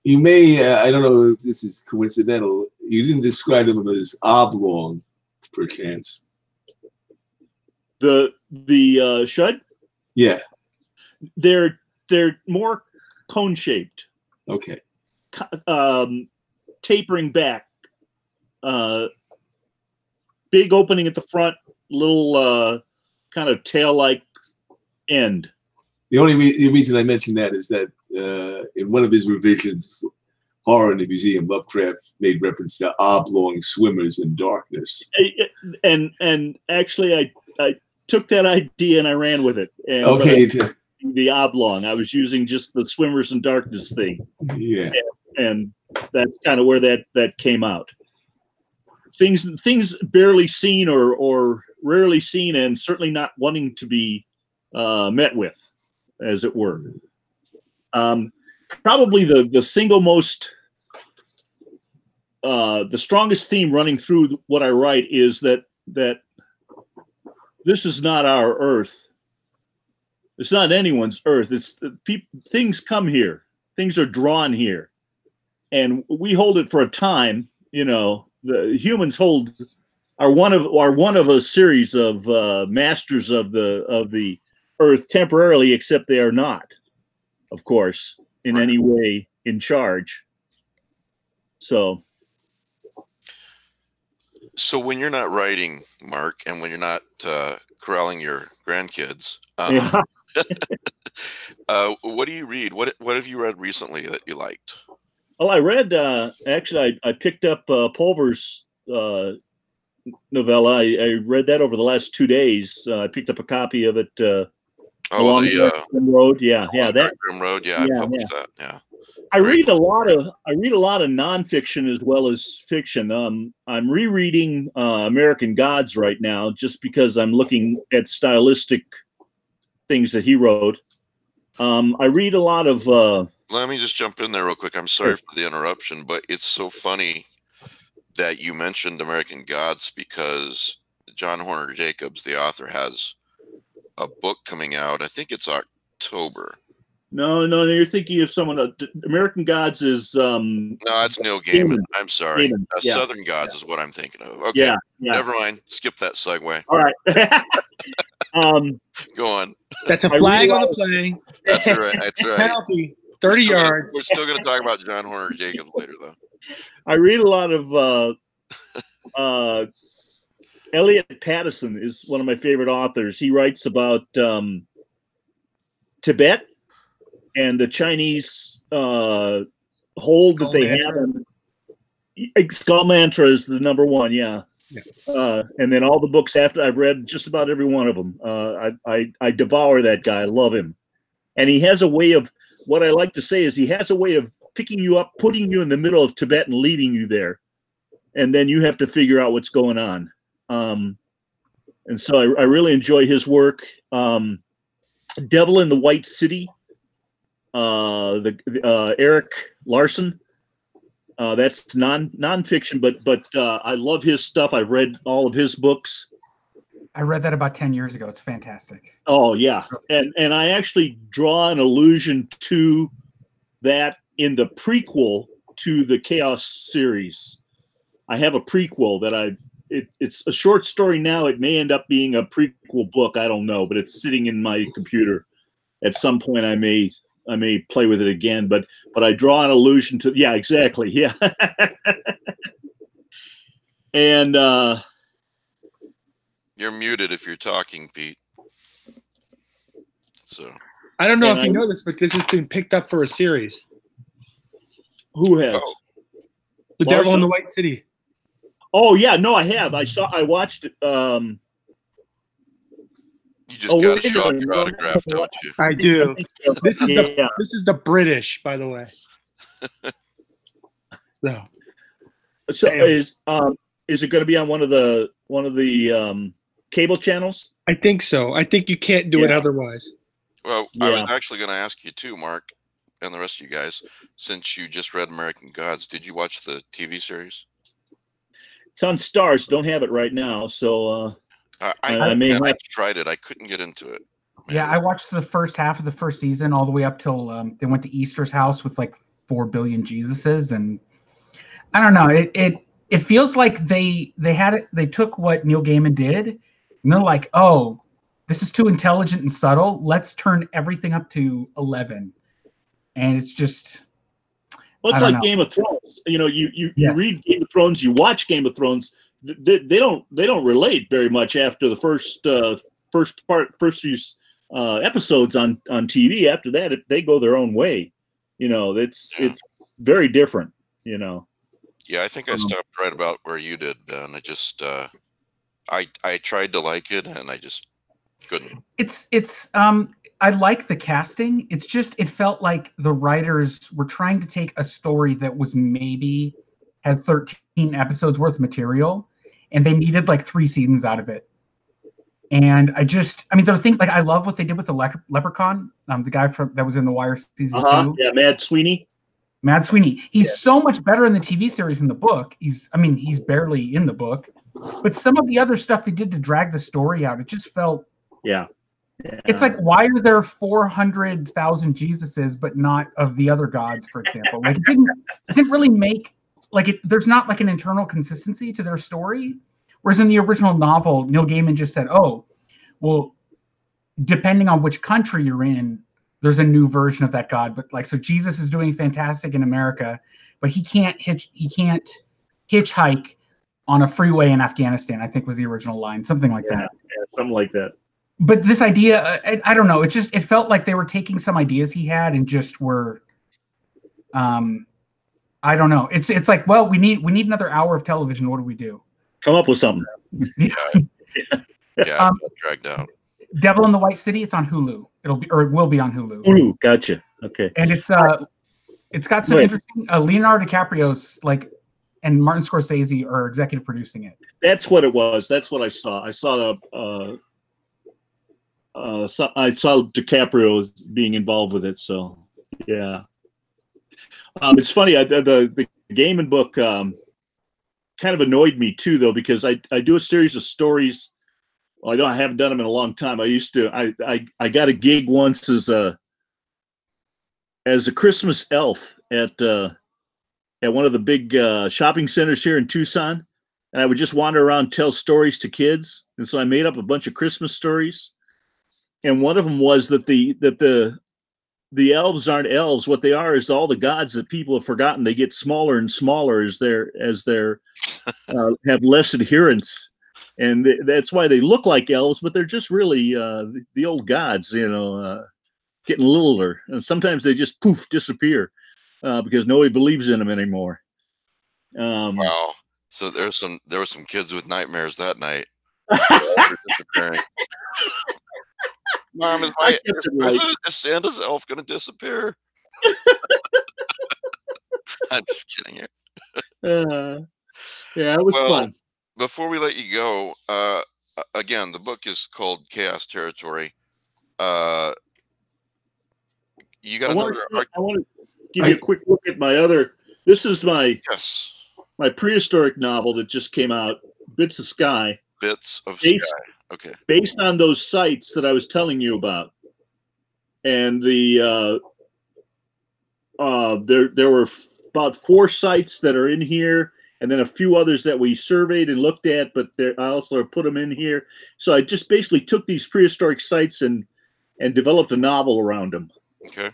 you may, I don't know if this is coincidental, you didn't describe them as oblong, perchance. The shud? Yeah. They're more cone shaped. Okay. Tapering back. Big opening at the front, little kind of tail-like end. The only reason I mention that is that in one of his revisions, Horror in the Museum, Lovecraft made reference to oblong swimmers in darkness. And actually, I took that idea and I ran with it. And okay. The oblong. I was using just the swimmers in darkness thing. Yeah. And that's kind of where that came out. Things barely seen or rarely seen, and certainly not wanting to be met with, as it were. Probably the single most, the strongest theme running through what I write is that this is not our Earth. It's not anyone's Earth. It's things come here. Things are drawn here, and we hold it for a time. You know, the humans are one of a series of masters of the Earth temporarily, except they are not, of course, in any way in charge. So when you're not writing, Mark, and when you're not corralling your grandkids, what do you read? What have you read recently that you liked? Well, I read, actually, I picked up Pulver's novella. I read that over the last 2 days. I picked up a copy of it along the Grim Road. Yeah, that Grim Road. Yeah, I published that. Yeah. I read a lot of nonfiction as well as fiction. I'm rereading American Gods right now, just because I'm looking at stylistic things that he wrote. I read a lot of. Let me just jump in there real quick. I'm sorry for the interruption, but it's so funny that you mentioned American Gods, because John Horner Jacobs, the author, has a book coming out. I think it's October. No, you're thinking of someone. American Gods is. No, that's Neil Gaiman. I'm sorry. Gaiman. Southern Gods is what I'm thinking of. Okay, never mind. Skip that segue. All right. Go on. That's a flag on the play. That's right. That's right. Penalty, 30 yards. We're still going to talk about John Horner Jacobs later, though. I read a lot of Elliot Pattison is one of my favorite authors. He writes about Tibet and the Chinese hold that they have. Skull Mantra is the number one, yeah. And then all the books after, I've read just about every one of them. I devour that guy. I love him. And he has a way of, what I like to say is he has a way of picking you up, putting you in the middle of Tibet and leaving you there. And then you have to figure out what's going on. And so I really enjoy his work. Devil in the White City, Eric Larson. That's nonfiction, but I love his stuff. I've read all of his books. I read that about 10 years ago. It's fantastic. Oh yeah, and I actually draw an allusion to that in the prequel to the Chaos series. I have a prequel that it's a short story now. It may end up being a prequel book. I don't know, but it's sitting in my computer. At some point, I may play with it again, but I draw an allusion to, yeah, exactly. Yeah. And you're muted if you're talking, Pete. So I don't know if you know this, but this has been picked up for a series. Who has? Oh. The Devil in the White City. Oh yeah, no, I have. I watched it. You just got to show off your autograph, don't you? I do. This is the British, by the way. So is it going to be on one of the cable channels? I think so. I think you can't do it otherwise. Well, I was actually going to ask you too, Mark, and the rest of you guys, since you just read American Gods, did you watch the TV series? It's on Stars. Don't have it right now, so I tried it. I couldn't get into it. Man. Yeah, I watched the first half of the first season all the way up till they went to Easter's house with like 4 billion Jesuses, and I don't know. It it feels like they took what Neil Gaiman did, and they're like, oh, this is too intelligent and subtle. Let's turn everything up to 11. And it's just, well, it's like Game of Thrones. You know, you read Game of Thrones, you watch Game of Thrones. They don't relate very much after the first few episodes on TV. After that, they go their own way. You know, it's very different. You know. Yeah, I think I stopped right about where you did, Ben. I just I tried to like it, and I just couldn't. It's I like the casting. It's just it felt like the writers were trying to take a story that was maybe had 13 episodes worth of material, and they needed like 3 seasons out of it. And I mean, there are things like I love what they did with the Leprechaun, the guy that was in The Wire season 2. Yeah, Mad Sweeney. Mad Sweeney. He's so much better in the TV series than the book. He's barely in the book, but some of the other stuff they did to drag the story out, it just felt. Yeah. It's like, why are there 400,000 Jesuses, but not of the other gods, for example? Like it didn't really make there's not like an internal consistency to their story. Whereas in the original novel, Neil Gaiman just said, oh, well, depending on which country you're in, there's a new version of that god. But like, so Jesus is doing fantastic in America, but he can't hitchhike on a freeway in Afghanistan, I think was the original line, something like that. Yeah, something like that. But this idea, I don't know. It felt like they were taking some ideas he had and just were, I don't know. It's like, well, we need another hour of television. What do we do? Come up with something. Yeah, dragged out. Devil in the White City. It's on Hulu. It will be on Hulu. Hulu, gotcha. Okay. And it's got some interesting. Leonardo DiCaprio's and Martin Scorsese are executive producing it. That's what it was. That's what I saw. I saw I saw DiCaprio being involved with it. So yeah. It's funny. The Gaiman book kind of annoyed me too, though, because I do a series of stories. Well, I haven't done them in a long time. I used to. I got a gig once as a Christmas elf at one of the big shopping centers here in Tucson, and I would just wander around and tell stories to kids. And so I made up a bunch of Christmas stories, and one of them was that the elves aren't elves. What they are is all the gods that people have forgotten. They get smaller and smaller as they're have less adherents. And that's why they look like elves, but they're just really the old gods, getting littler. And sometimes they just poof disappear because nobody believes in them anymore. Wow! So there were some kids with nightmares that night. Mom, is Santa's elf going to disappear? I'm just kidding you. Yeah, it was fun. Before we let you go, again, the book is called Chaos Territory. You got another. I want to give you a quick look at my other. This is my prehistoric novel that just came out, Bits of Sky. Bits of Sky. Okay. Based on those sites that I was telling you about, and there were about 4 sites that are in here. And then a few others that we surveyed and looked at, but I also put them in here. So I just basically took these prehistoric sites and developed a novel around them. Okay.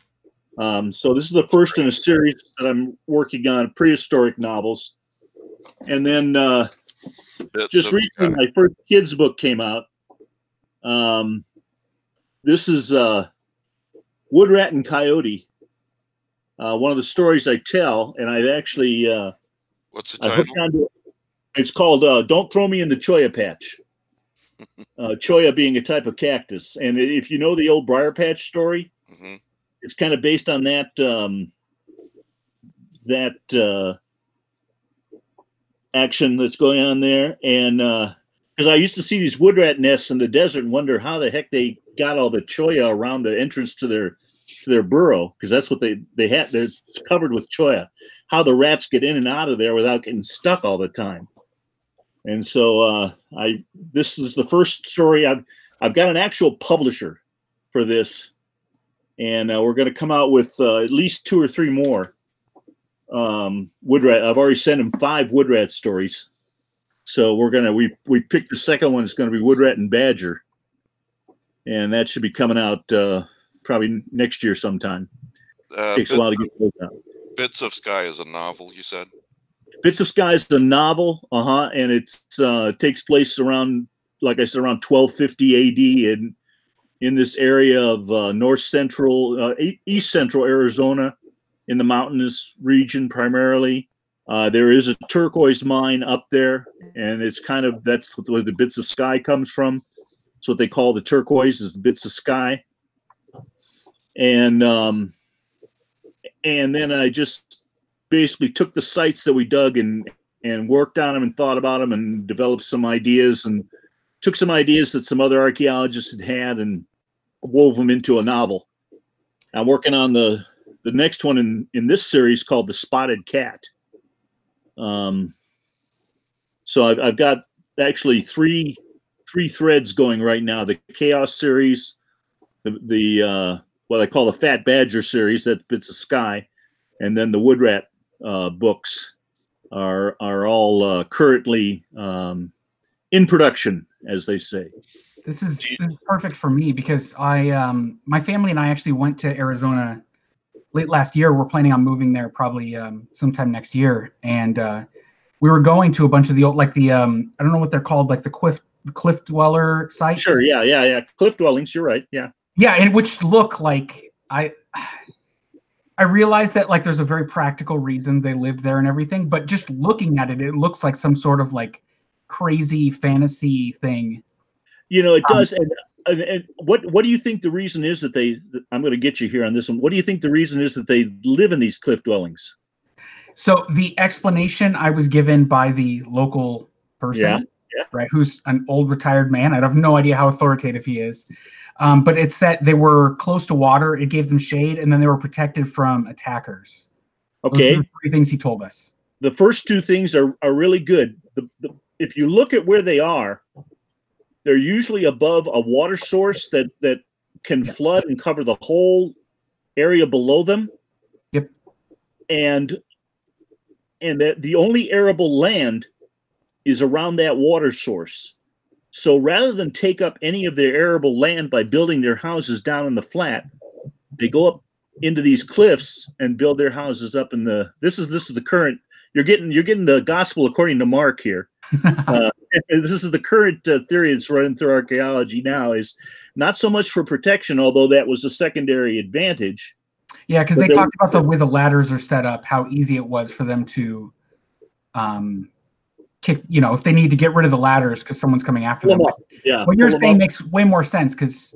So this is the first in a series that I'm working on, prehistoric novels. And then just recently, my first kids book came out. This is Wood Rat and Coyote. One of the stories I tell, and I've actually... What's the title? It's called Don't Throw Me in the Cholla Patch. Cholla being a type of cactus. And if you know the old Briar Patch story, it's kind of based on that action that's going on there. And because I used to see these wood rat nests in the desert and wonder how the heck they got all the cholla around the entrance to their burrow, because that's what they had. They're covered with cholla. How the rats get in and out of there without getting stuck all the time. And so this is the first story. I've got an actual publisher for this, and we're going to come out with at least 2 or 3 more. wood rat. I've already sent him 5 wood rat stories. So we picked the second one. It's going to be wood rat and badger. And that should be coming out probably next year sometime. Takes a while to get those out. Bits of Sky is a novel, you said? Bits of Sky is a novel, and it takes place around, like I said, around 1250 AD in this area of east central Arizona, in the mountainous region primarily. There is a turquoise mine up there, and that's where the Bits of Sky comes from. That's what they call the turquoise, is the Bits of Sky. And then I just basically took the sites that we dug and worked on them and thought about them and developed some ideas, and took some ideas that some other archaeologists had and wove them into a novel. I'm working on the next one in this series called The Spotted Cat. So I've got actually three threads going right now: the Chaos series, the what I call the Fat Badger series, that Bits of Sky, and then the Wood Rat books are all currently in production, as they say. This is perfect for me because my family and I actually went to Arizona late last year. We're planning on moving there probably sometime next year, and we were going to a bunch of the old, I don't know what they're called, like the cliff dweller sites. Sure, yeah, cliff dwellings. You're right, yeah. Yeah, and which look like I realized that like there's a very practical reason they lived there and everything, but just looking at it, it looks like some sort of like crazy fantasy thing. It does. And what do you think the reason is that I'm going to get you here on this one. What do you think the reason is that they live in these cliff dwellings? So the explanation I was given by the local person, right, who's an old retired man. I have no idea how authoritative he is. But it's that they were close to water, it gave them shade, and then they were protected from attackers. Okay. Those are the 3 things he told us. The first 2 things are really good. If you look at where they are, they're usually above a water source that can flood and cover the whole area below them. Yep. And that the only arable land is around that water source. So rather than take up any of their arable land by building their houses down in the flat, they go up into these cliffs and build their houses up in the. This is the current. You're getting the gospel according to Mark here. This is the current theory that's running through archaeology now. Is not so much for protection, although that was a secondary advantage. Yeah, because they talked about the way the ladders are set up, how easy it was for them to kick, if they need to get rid of the ladders because someone's coming after them. Yeah. What you're saying makes way more sense, because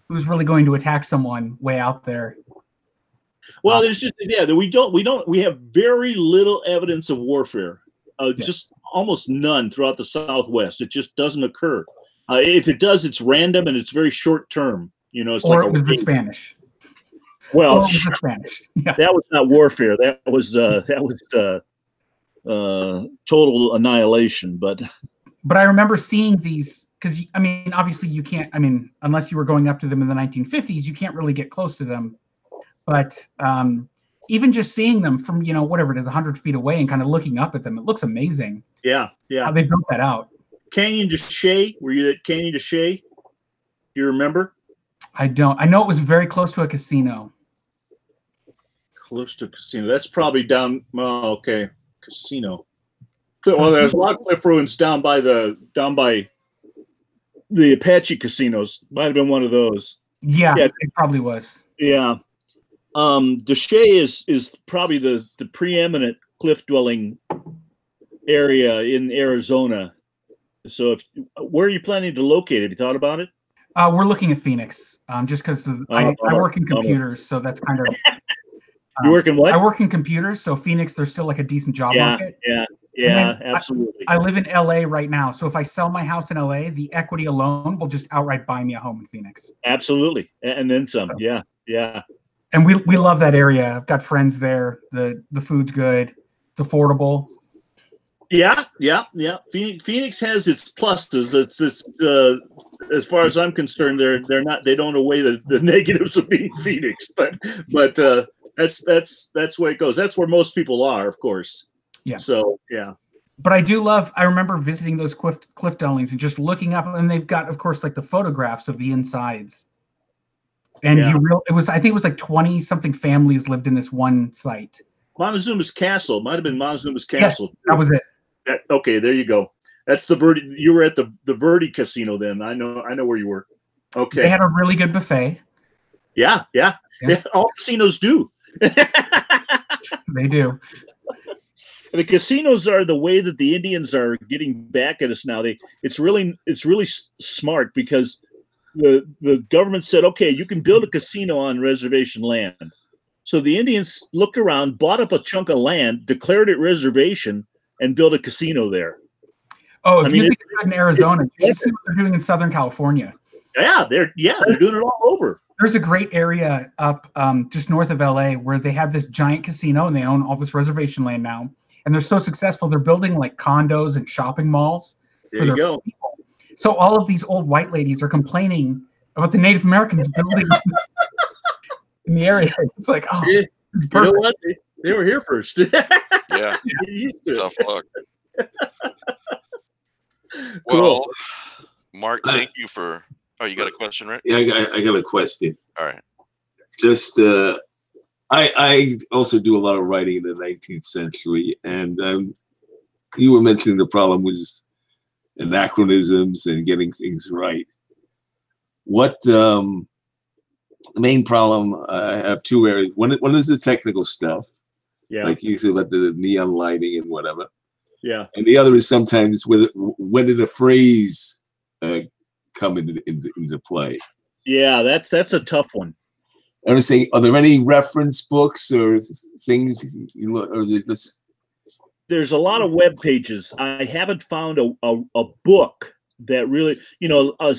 who's really going to attack someone way out there? Well, there's just we have very little evidence of warfare, just almost none throughout the Southwest. It just doesn't occur. If it does, it's random and it's very short term. It's or like it was the Spanish. Well, or it was the Spanish. Yeah. That was not warfare. That was total annihilation. But I remember seeing these, because obviously you can't. Unless you were going up to them in the 1950s, you can't really get close to them. But even just seeing them from whatever it is, 100 feet away, and kind of looking up at them, it looks amazing. Yeah. How they built that out. Canyon de Chelly. Were you at Canyon de Chelly? Do you remember? I don't. I know it was very close to a casino. Close to a casino. That's probably down. Oh, okay. Casino. Well, there's a lot of cliff ruins down by the Apache casinos. Might have been one of those. Yeah, it probably was. Yeah. De Chelly is probably the preeminent cliff dwelling area in Arizona. So where are you planning to locate it? Have you thought about it? We're looking at Phoenix, just because I work in computers, so that's kind of. You work in what? I work in computers, so Phoenix, there's still like a decent job market. Yeah, absolutely. I live in LA right now, so if I sell my house in LA, the equity alone will just outright buy me a home in Phoenix. Absolutely, and then some. So. Yeah. And we love that area. I've got friends there. The food's good. It's affordable. Yeah. Phoenix has its pluses. It's as far as I'm concerned, they don't outweigh the negatives of being Phoenix. But That's the way it goes. That's where most people are, of course. Yeah. So yeah. But I remember visiting those cliff dwellings and just looking up, and they've got, of course, like the photographs of the insides. And Yeah. I think it was like 20 something families lived in this one site. Montezuma's Castle might have been Montezuma's Castle. Yes, that was it. Okay, there you go. That's the Verde. You were at the Verde Casino then. I know where you were. Okay. They had a really good buffet. Yeah. All casinos do. They do. The casinos are the way that the Indians are getting back at us now. It's really smart because the government said, okay, you can build a casino on reservation land. So the Indians looked around, bought up a chunk of land, declared it reservation, and built a casino there. Oh, if you think it's good in Arizona, you should see what they're doing in Southern California. Yeah, they're doing it all over. There's a great area up just north of LA where they have this giant casino and they own all this reservation land now. And they're so successful, they're building like condos and shopping malls. There you go. People. So all of these old white ladies are complaining about the Native Americans building in the area. It's like, oh, you know what? They were here first. Yeah. Tough luck. Cool. Well, Mark, thank you for. Oh, you got a question, right? Yeah, I got a question. All right. Just, I also do a lot of writing in the 19th century, and you were mentioning the problem was anachronisms and getting things right. What the main problem? I have two areas. One is the technical stuff, like you said about the neon lighting and whatever. Yeah. And the other is sometimes when did a phrase come into play? Yeah, that's a tough one. I was saying, are there any reference books or things you look, or this? There's a lot of web pages. I haven't found a book that really,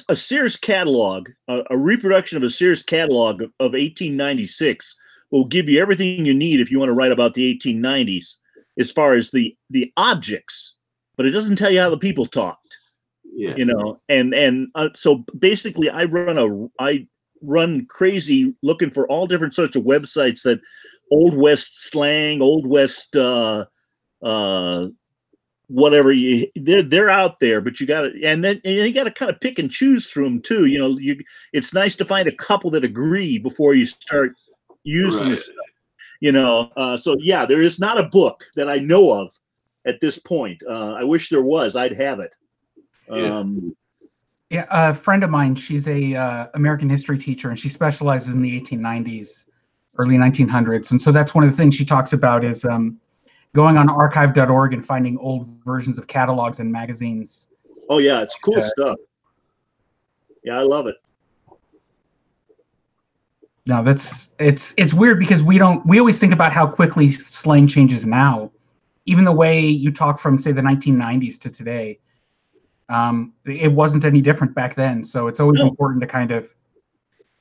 a Sears catalog, a reproduction of a Sears catalog of 1896 will give you everything you need if you want to write about the 1890s as far as the objects, but it doesn't tell you how the people talked. Yeah. So basically I run crazy looking for all different sorts of websites that Old West slang, Old West whatever they're out there, but you gotta kind of pick and choose through them too. It's nice to find a couple that agree before you start using this stuff. So yeah, there is not a book that I know of at this point. I wish there was. I'd have it. Yeah, a friend of mine, she's a American history teacher, and she specializes in the 1890s, early 1900s. And so that's one of the things she talks about is going on archive.org and finding old versions of catalogs and magazines. Oh, yeah, it's cool stuff. Yeah, I love it. No, it's weird because we always think about how quickly slang changes now. Even the way you talk from, say, the 1990s to today. It wasn't any different back then, so it's always important to kind of,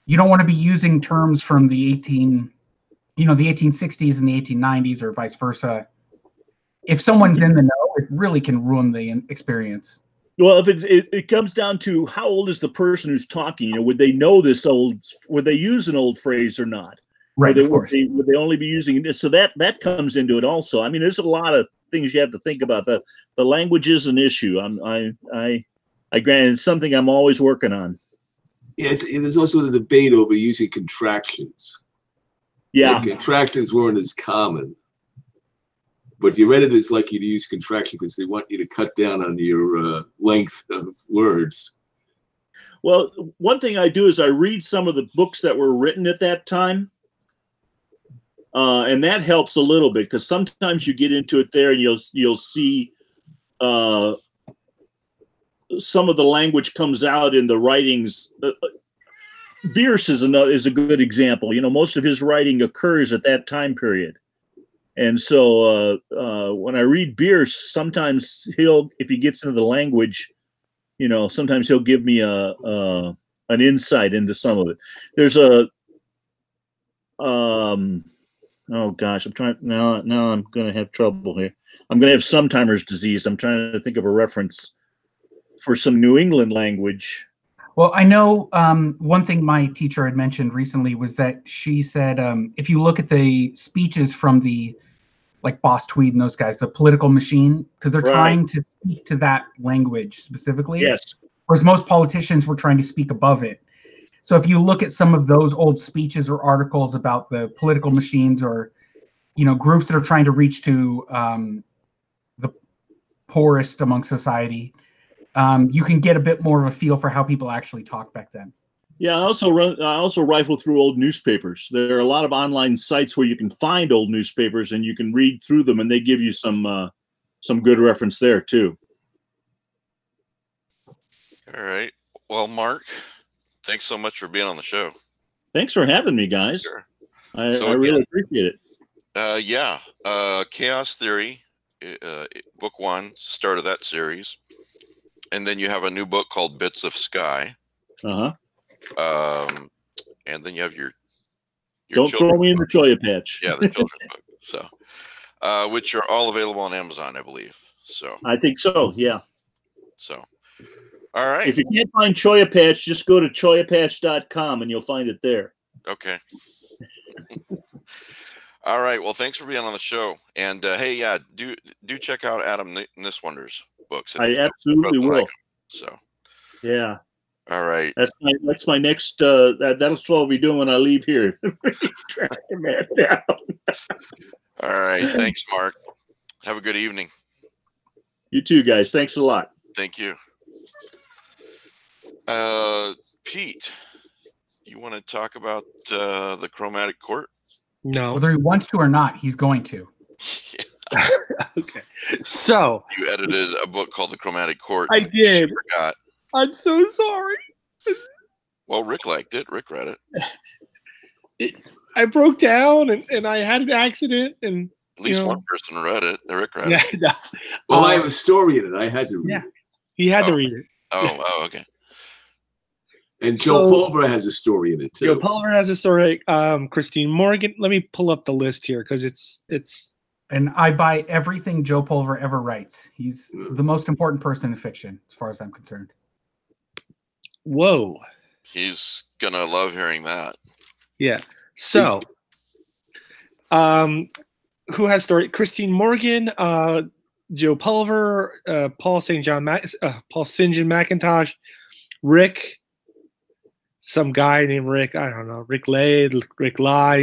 you don't want to be using terms from the 1860s and the 1890s or vice versa. If someone's in the know, it really can ruin the experience. Well, if it comes down to how old is the person who's talking, would they know this would they use an old phrase or not? Right, of course. Would they only be using it? So that comes into it also. I mean, there's a lot of things you have to think about. The language is an issue. I grant it's something I'm always working on. Yeah, there's also the debate over using contractions. Yeah, like, contractions weren't as common, but your editors like you to use contraction because they want you to cut down on your length of words. Well, one thing I do is I read some of the books that were written at that time. And that helps a little bit because sometimes you get into it there and you'll see some of the language comes out in the writings. Bierce is a good example. Most of his writing occurs at that time period. And so when I read Bierce, sometimes if he gets into the language, sometimes he'll give me an insight into some of it. There's oh gosh, I'm trying now. I'm going to have trouble here. I'm going to have sometimers disease. I'm trying to think of a reference for some New England language. Well, I know one thing my teacher had mentioned recently was that she said if you look at the speeches from the like Boss Tweed and those guys, the political machine, because they're trying to speak to that language specifically. Yes. Whereas most politicians were trying to speak above it. So if you look at some of those old speeches or articles about the political machines or, groups that are trying to reach to the poorest among society, you can get a bit more of a feel for how people actually talked back then. Yeah, I also rifle through old newspapers. There are a lot of online sites where you can find old newspapers and you can read through them, and they give you some good reference there too. All right. Well, Mark, thanks so much for being on the show. Thanks for having me, guys. Sure. I really appreciate it. Chaos Theory, book 1, start of that series. And then you have a new book called Bits of Sky. Uh-huh. And then you have your Don't throw me in the Choya Patch. Yeah, the children's book. So, which are all available on Amazon, I believe. So I think so. Yeah. So, all right. If you can't find Choya Patch, just go to choyapatch.com and you'll find it there. Okay. All right. Well, thanks for being on the show. And hey, yeah, do check out Adam Niswander's books. I absolutely will. Like so. Yeah. All right. That's my next. That's what I'll be doing when I leave here. Tracking that down. All right. Thanks, Mark. Have a good evening. You too, guys. Thanks a lot. Thank you. Pete, you want to talk about the Chromatic Court? No. Whether he wants to or not, he's going to. Yeah. Okay. So you edited a book called The Chromatic Court. I did. Forgot. I'm so sorry. Well, Rick liked it. Rick read it. I broke down and I had an accident and at least one person read it. Rick read it. No. Well, I have a story in it. I had to read it. He had to read it. Oh, okay. And Joe Pulver has a story in it too. Joe Pulver has a story. Christine Morgan. Let me pull up the list here because it's. And I buy everything Joe Pulver ever writes. He's the most important person in fiction, as far as I'm concerned. Whoa. He's gonna love hearing that. Yeah. So, who has story? Christine Morgan, Joe Pulver, Paul St. Paul St. John McIntosh, Rick. Some guy named Rick. I don't know. Rick Lai.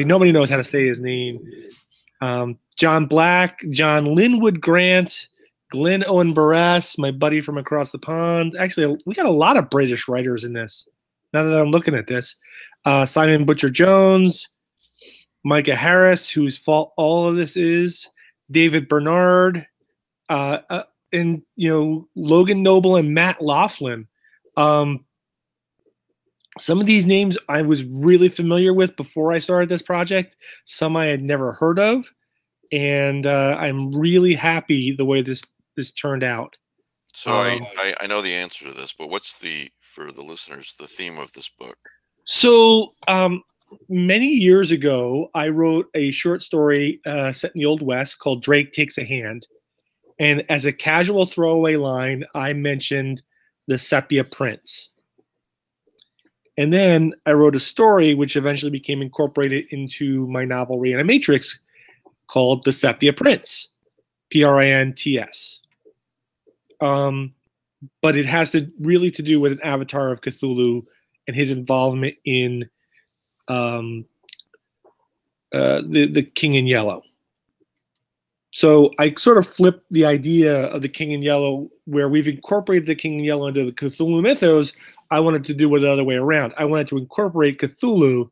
Nobody knows how to say his name. John Black, John Linwood Grant, Glenn Owen Barres, my buddy from across the pond. Actually, we got a lot of British writers in this. Now that I'm looking at this, Simon Butcher Jones, Micah Harris, whose fault all of this is, David Bernard, and Logan Noble and Matt Laughlin. Some of these names I was really familiar with before I started this project. Some I had never heard of. And I'm really happy the way this turned out. So I know the answer to this, but what's for the listeners, the theme of this book? So many years ago, I wrote a short story set in the Old West called Drake Takes a Hand. And as a casual throwaway line, I mentioned the Sepia Prince. And then I wrote a story which eventually became incorporated into my novel Reanimatrix called The Sepia Prince, Prints. But it has to do with an avatar of Cthulhu and his involvement in the King in Yellow. So I sort of flipped the idea of the King in Yellow, where we've incorporated the King in Yellow into the Cthulhu mythos. I wanted to do it the other way around. I wanted to incorporate Cthulhu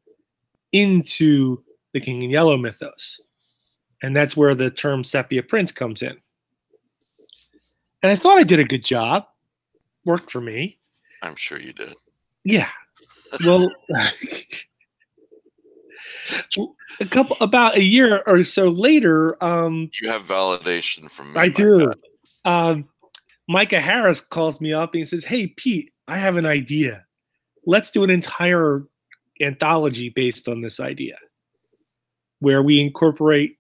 into the King in Yellow mythos. And that's where the term Sepia Prince comes in. And I thought I did a good job. Worked for me. I'm sure you did. Yeah. Well, about a year or so later, you have validation from me. I do. Micah Harris calls me up and he says, "Hey, Pete, I have an idea. Let's do an entire anthology based on this idea, where we incorporate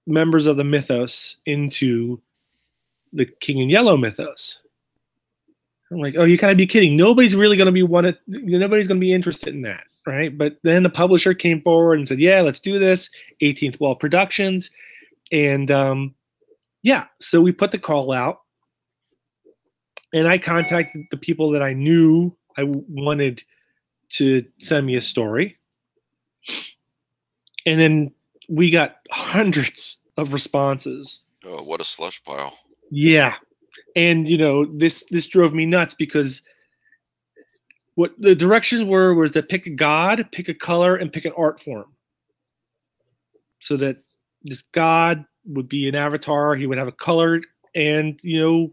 members of the mythos into the King in Yellow mythos." I'm like, oh, you gotta be kidding. Nobody's really gonna be nobody's gonna be interested in that, right? But then the publisher came forward and said, yeah, let's do this. 18th Wall Productions. And yeah, so we put the call out. And I contacted the people that I knew I wanted to send me a story. And then we got hundreds of responses. Oh, what a slush pile. Yeah. And, you know, this drove me nuts because what the directions were was to pick a god, pick a color, and pick an art form. So that this god would be an avatar. He would have a color, and, you know,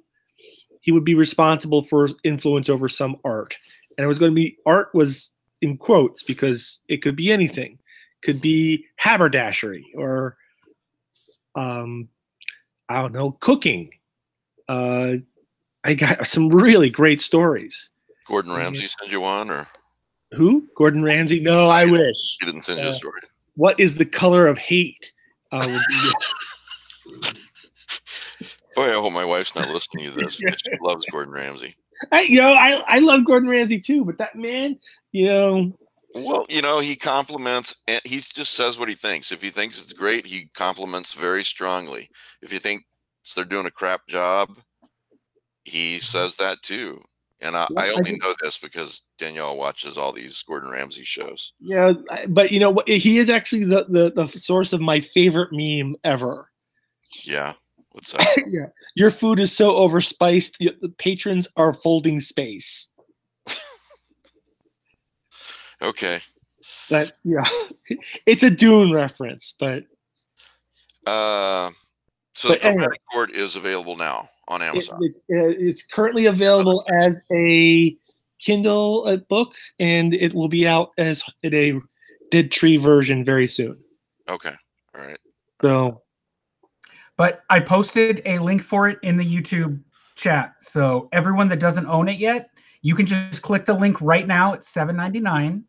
he would be responsible for influence over some art. And it was going to be, art was in quotes because it could be anything. Could be haberdashery or, I don't know, cooking. I got some really great stories. Gordon Ramsay send you one, or who? Gordon Ramsay? No, I wish. He didn't send you a story. What is the color of hate? Would be Boy, I hope my wife's not listening to this because she loves Gordon Ramsay. I love Gordon Ramsay too, but that man, you know. Well, you know, he compliments, and he just says what he thinks. If he thinks it's great, he compliments very strongly. If he thinks they're doing a crap job, he says that too. And I only know this because Danielle watches all these Gordon Ramsay shows. Yeah, but you know what? He is actually the source of my favorite meme ever. Yeah. What's that? Yeah. Your food is so overspiced, the patrons are folding space. Okay. But yeah, it's a Dune reference, but so but the Chromatic Chord is available now on Amazon. It's currently available as a Kindle book, and it will be out as a Dead Tree version very soon. Okay. All right. So, but I posted a link for it in the YouTube chat. So everyone that doesn't own it yet, you can just click the link right now. It's $7.99.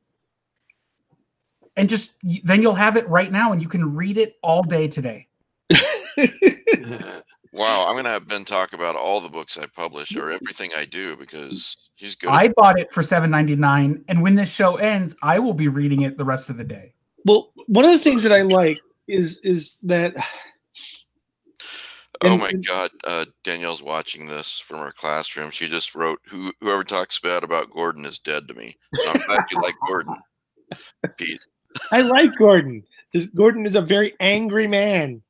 And just then you'll have it right now and you can read it all day today. Wow, I'm going to have Ben talk about all the books I publish or everything I do because he's good. I bought it for $7.99, and when this show ends, I will be reading it the rest of the day. Well, one of the things that I like is that. Oh my God, Danielle's watching this from her classroom. She just wrote, "Whoever talks bad about Gordon is dead to me." So I'm glad you like Gordon, Pete. I like Gordon. Gordon is a very angry man.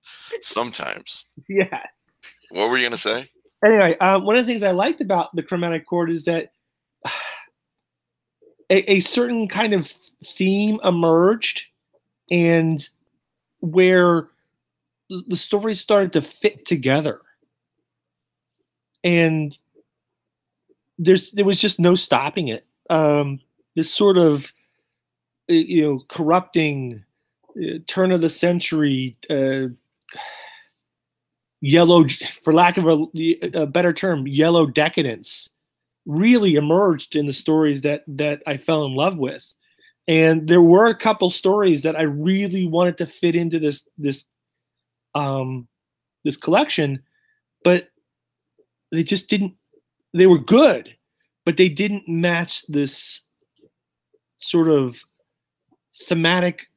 Sometimes. Yes. What were you going to say? Anyway, one of the things I liked about the Chromatic Chord is that a certain kind of theme emerged, and where the stories started to fit together, and there was just no stopping it. This sort of corrupting turn of the century yellow, for lack of a better term, yellow decadence really emerged in the stories that I fell in love with. And there were a couple stories that I really wanted to fit into this collection, but they just didn't. They were good, but they didn't match this sort of thematic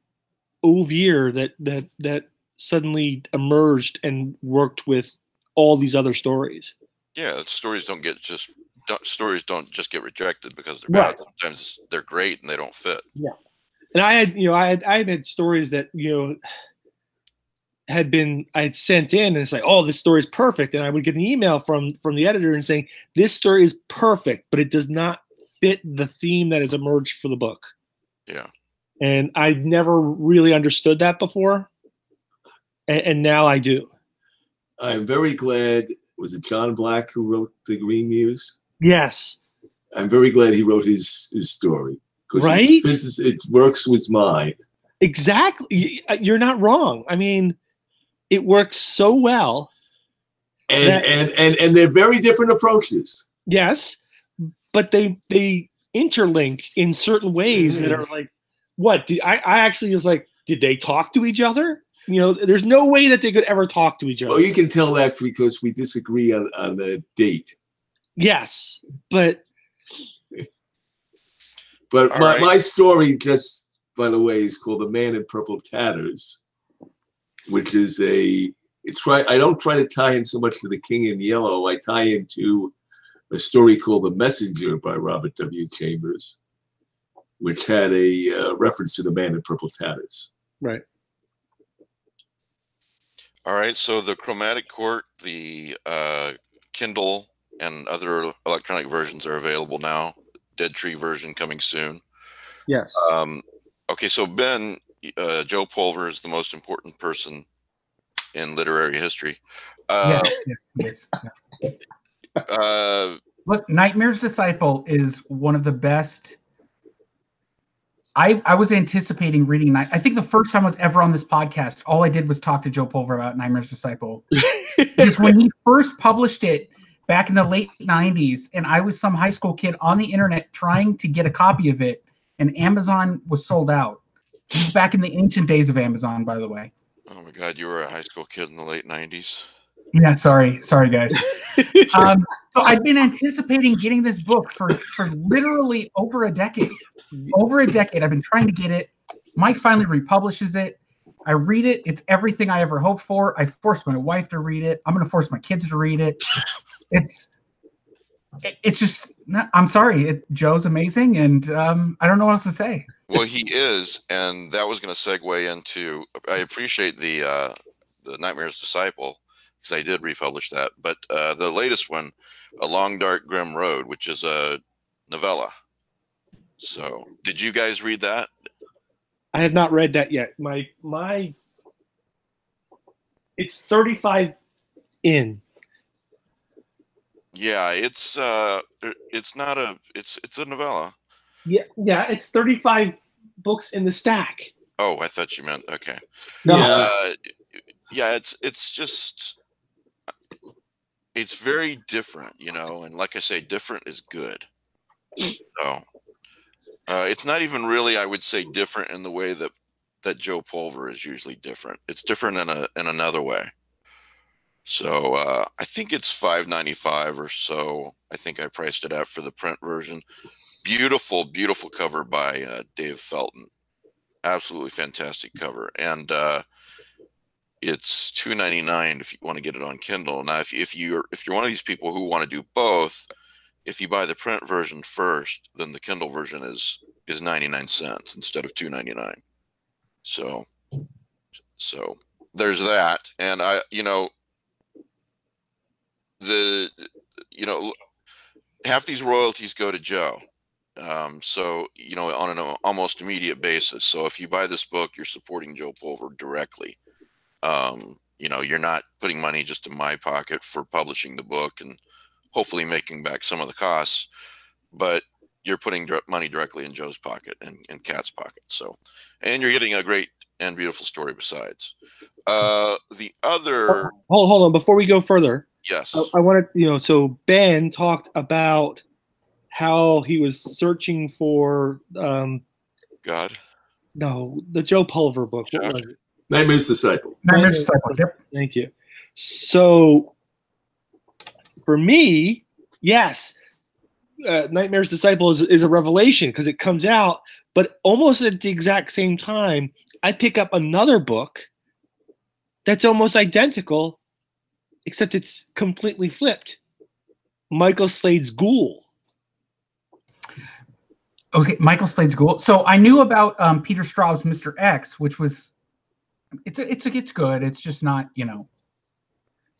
oeuvre that suddenly emerged and worked with all these other stories. Yeah, stories don't just get rejected because they're bad. Right. Sometimes they're great and they don't fit. Yeah, and I had stories that I had sent in, and it's like, oh, this story is perfect, and I would get an email from the editor and saying this story is perfect, but it does not fit the theme that has emerged for the book. Yeah, and I've never really understood that before, and now I do. I'm very glad. Was it John Black who wrote The Green Muse? Yes. I'm very glad he wrote his story. Right? It works with mine. Exactly. You're not wrong. I mean, it works so well. And they're very different approaches. Yes. But they interlink in certain ways that are like, what? I actually was like, did they talk to each other? There's no way that they could ever talk to each other. Well, you can tell that because we disagree on the date. Yes, but my story, just by the way, is called "The Man in Purple Tatters," which is I don't try to tie in so much to the King in Yellow. I tie into a story called "The Messenger" by Robert W. Chambers, which had a reference to the Man in Purple Tatters. Right. All right. So the Chromatic Court, the Kindle, and other electronic versions are available now. Dead Tree version coming soon. Yes. Okay. So Ben, Joe Pulver is the most important person in literary history. Yes. Look, Nightmare's Disciple is one of the best. I was anticipating reading I think the first time I was ever on this podcast, all I did was talk to Joe Pulver about Nightmare's Disciple. Because when he first published it back in the late 90s, and I was some high school kid on the internet trying to get a copy of it, and Amazon was sold out. This is back in the ancient days of Amazon, by the way. Oh my God, you were a high school kid in the late 90s. Yeah, sorry guys. So I've been anticipating getting this book for literally over a decade. Over a decade, I've been trying to get it. Mike finally republishes it. I read it. It's everything I ever hoped for. I forced my wife to read it. I'm going to force my kids to read it. It's just, I'm sorry. Joe's amazing, and I don't know what else to say. Well, he is, and that was going to segue into, I appreciate the Nightmare's Disciple, because I did republish that, but the latest one, A Long Dark Grim Road, which is a novella. So, did you guys read that? I have not read that yet. It's 35 in. Yeah, it's a novella. Yeah, it's 35 books in the stack. Oh, I thought you meant okay. No. Yeah, it's very different, and like I say, different is good. So it's not even really, I would say, different in the way that Joe Pulver is usually different. It's different in another way. So I think it's $5.95 or so. I think I priced it out for the print version. Beautiful, beautiful cover by Dave Felton. Absolutely fantastic cover, and it's $2.99 if you want to get it on Kindle. Now, if you're one of these people who want to do both, if you buy the print version first, then the Kindle version is 99 cents instead of $2.99. So there's that, and half these royalties go to Joe. So on an almost immediate basis. So if you buy this book, you're supporting Joe Pulver directly. You're not putting money just in my pocket for publishing the book and hopefully making back some of the costs, but you're putting money directly in Joe's pocket and Kat's pocket. So, and you're getting a great and beautiful story besides. The other. Hold on. Before we go further. Yes. I wanted, so Ben talked about how he was searching for God. No, the Joe Pulver book. What was it? Nightmare's Disciple. Nightmare's Disciple. Yep. Thank you. So, for me, yes, Nightmare's Disciple is a revelation because it comes out, but almost at the exact same time, I pick up another book that's almost identical, except it's completely flipped. Michael Slade's Ghoul. Okay, Michael Slade's Ghoul. So I knew about Peter Straub's Mr. X, which was it's good. It's just not,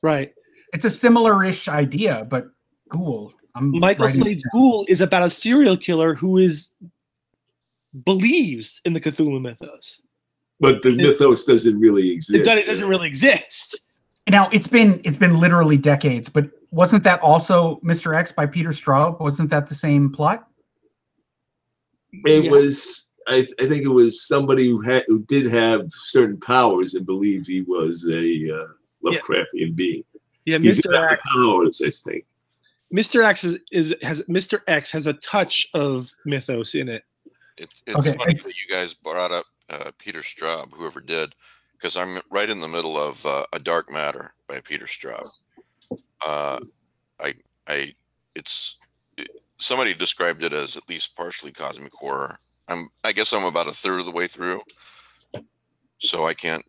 right. It's a similar-ish idea, but Ghoul. Michael Slade's Ghoul is about a serial killer who believes in the Cthulhu mythos. But the mythos doesn't really exist. It doesn't really exist. Now it's been literally decades, but wasn't that also Mr. X by Peter Straub? Wasn't that the same plot? It was. I think it was somebody who did have certain powers and believed he was a Lovecraftian being. Yeah, Mr. X. Powers, I think. Mr. X has a touch of mythos in it. It's funny that you guys brought up Peter Straub, whoever did, because I'm right in the middle of A Dark Matter by Peter Straub. somebody described it as at least partially cosmic horror. I guess I'm about a third of the way through, so I can't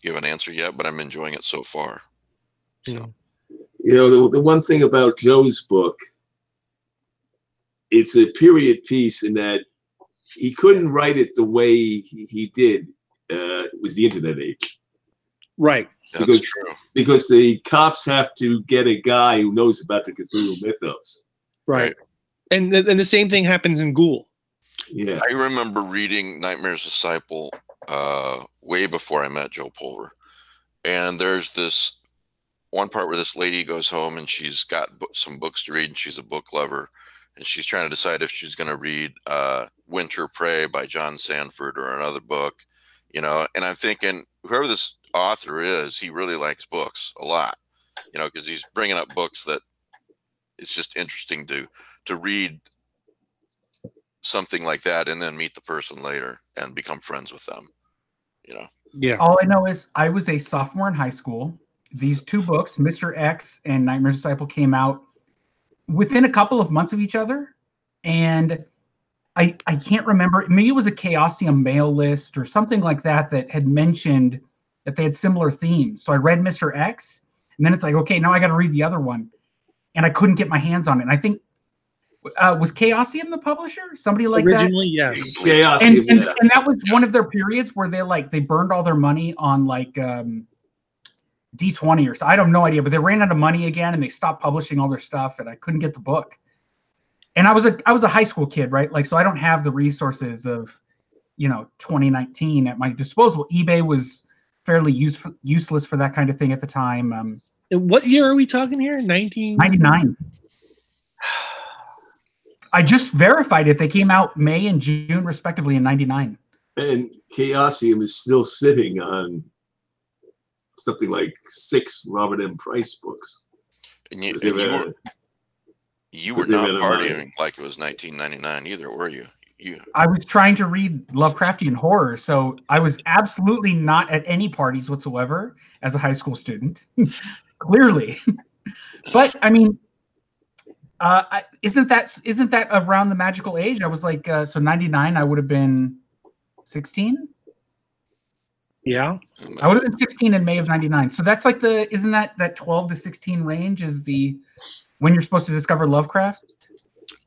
give an answer yet, but I'm enjoying it so far. So, you know, the one thing about Joe's book, it's a period piece in that he couldn't write it the way he did. It was the internet age, right? That's true. Because the cops have to get a guy who knows about the Cthulhu mythos, right? And the same thing happens in Ghoul. Yeah, I remember reading Nightmare's Disciple way before I met Joe Pulver, and there's this one part where this lady goes home and she's got some books to read, and she's a book lover, and she's trying to decide if she's going to read Winter Prey by John Sanford or another book, you know. And I'm thinking, whoever this author is, he really likes books a lot, you know, because he's bringing up books that it's just interesting to read something like that and then meet the person later and become friends with them, you know. Yeah. All I know is I was a sophomore in high school. These two books, Mr. X and Nightmare's Disciple, came out within a couple of months of each other. And I can't remember, maybe it was a Chaosium mail list or something like that that had mentioned that they had similar themes. So I read Mr. X, and then it's like, okay, now I got to read the other one. And I couldn't get my hands on it. And I think, was Chaosium the publisher? Somebody like Originally, that? yes. Chaosium, and that was one of their periods where they burned all their money on like D20 or so. I have no idea, but they ran out of money again and they stopped publishing all their stuff, and I couldn't get the book. And I was a high school kid, right? Like, so I don't have the resources of, you know, 2019 at my disposal. eBay was fairly useless for that kind of thing at the time. What year are we talking here? 1999. I just verified it. They came out May and June, respectively, in 99. and Chaosium is still sitting on something like 6 Robert M. Price books. And you were not partying like it was 1999 either, were you? I was trying to read Lovecraftian horror, so I was absolutely not at any parties whatsoever as a high school student, clearly. But I mean, isn't that around the magical age? I was like, so 99, I would have been 16. Yeah, I would have been 16 in May of 99. So that's like isn't that 12 to 16 range is when you're supposed to discover Lovecraft?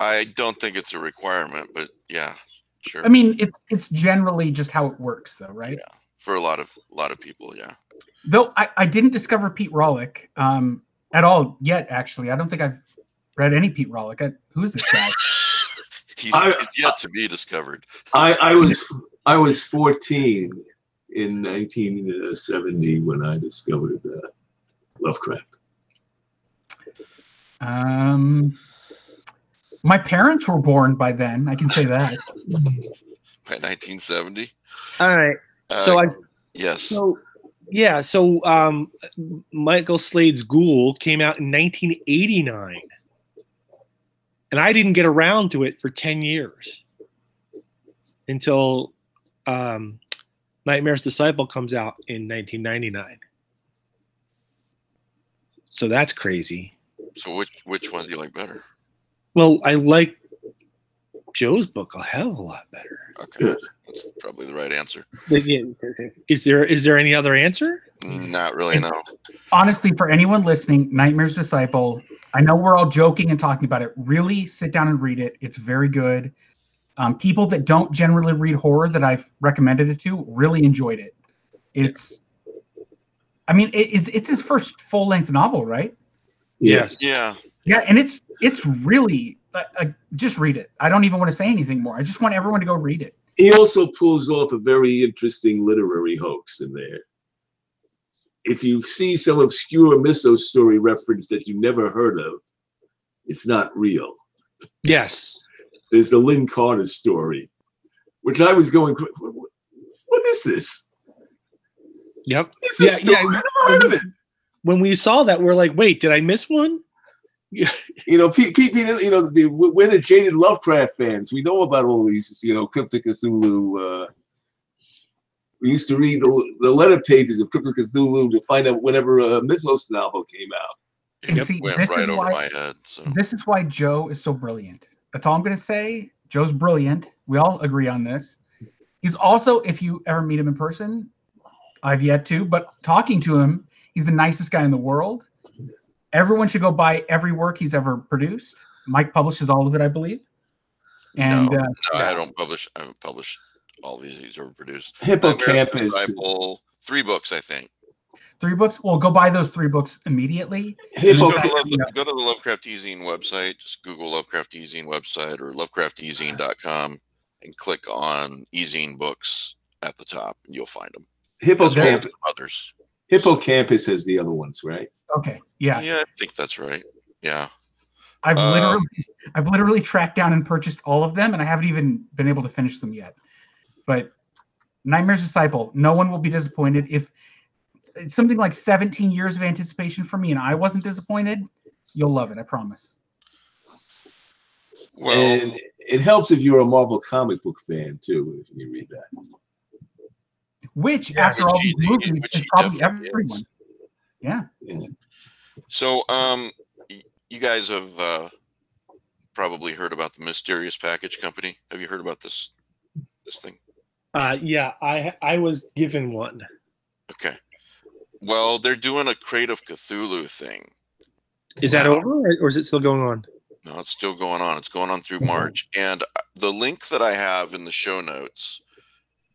I don't think it's a requirement, but yeah, sure. I mean, it's generally just how it works, though, right? Yeah, for a lot of people, yeah. Though I didn't discover Pete Rawlik at all yet. Actually, I don't think I've read any Pete Rawlik. Who's this guy? he's yet to be discovered. I was 14 in 1970 when I discovered Lovecraft. My parents were born by then. I can say that. By 1970. All right. Yes. So Michael Slade's Ghoul came out in 1989, and I didn't get around to it for 10 years until Nightmare's Disciple comes out in 1999. So that's crazy. So which one do you like better? Well, I like Joe's book a hell of a lot better. Okay, that's probably the right answer. Is there any other answer? Not really, no. Honestly, for anyone listening, Nightmare's Disciple, I know we're all joking and talking about it. Really sit down and read it. It's very good. People that don't generally read horror that I've recommended it to really enjoyed it. It's his first full-length novel, right? Yes. Yeah. Yeah, and it's really just read it. I don't even want to say anything more. I just want everyone to go read it. He also pulls off a very interesting literary hoax in there. If you see some obscure mythos story reference that you never heard of, it's not real. Yes. There's the Lynn Carter story, which I was going, what is this? Yep. It's a story. I never heard of it. When we saw that, we're like, wait, did I miss one? You know, we're the jaded Lovecraft fans. We know about all these, Cryptic Cthulhu. We used to read the letter pages of Cryptic Cthulhu to find out whenever a Mythos novel came out. And see, went this right is over why my head. So this is why Joe is so brilliant. That's all I'm going to say. Joe's brilliant. We all agree on this. He's also, if you ever meet him in person, I've yet to, but talking to him, he's the nicest guy in the world. Everyone should go buy every work he's ever produced. Mike publishes all of it, I believe. And no, I haven't published all these he's ever produced. Hippocampus. Disciple, 3 books, I think. 3 books. Well, go buy those 3 books immediately. Just go Hippo, to the Lovecraft eZine website. Just Google Lovecraft eZine website or lovecraftezine.com and click on eZine books at the top, and you'll find them. Hippocampus. Others. Hippocampus has the other ones, right? Okay. Yeah. Yeah, I think that's right. Yeah. I've literally tracked down and purchased all of them, and I haven't even been able to finish them yet. But Nightmare's Disciple, no one will be disappointed. If it's something like 17 years of anticipation for me and I wasn't disappointed, you'll love it, I promise. Well, And it helps if you're a Marvel comic book fan too, if you read that. Which, after all these movies, is probably everyone. Yeah. so you guys have probably heard about the Mysterious Package Company. Have you heard about this thing? Yeah, I was given one. Okay. Well, they're doing a Crate of Cthulhu thing. Is that over, or is it still going on? No, it's still going on. It's going on through March. And the link that I have in the show notes,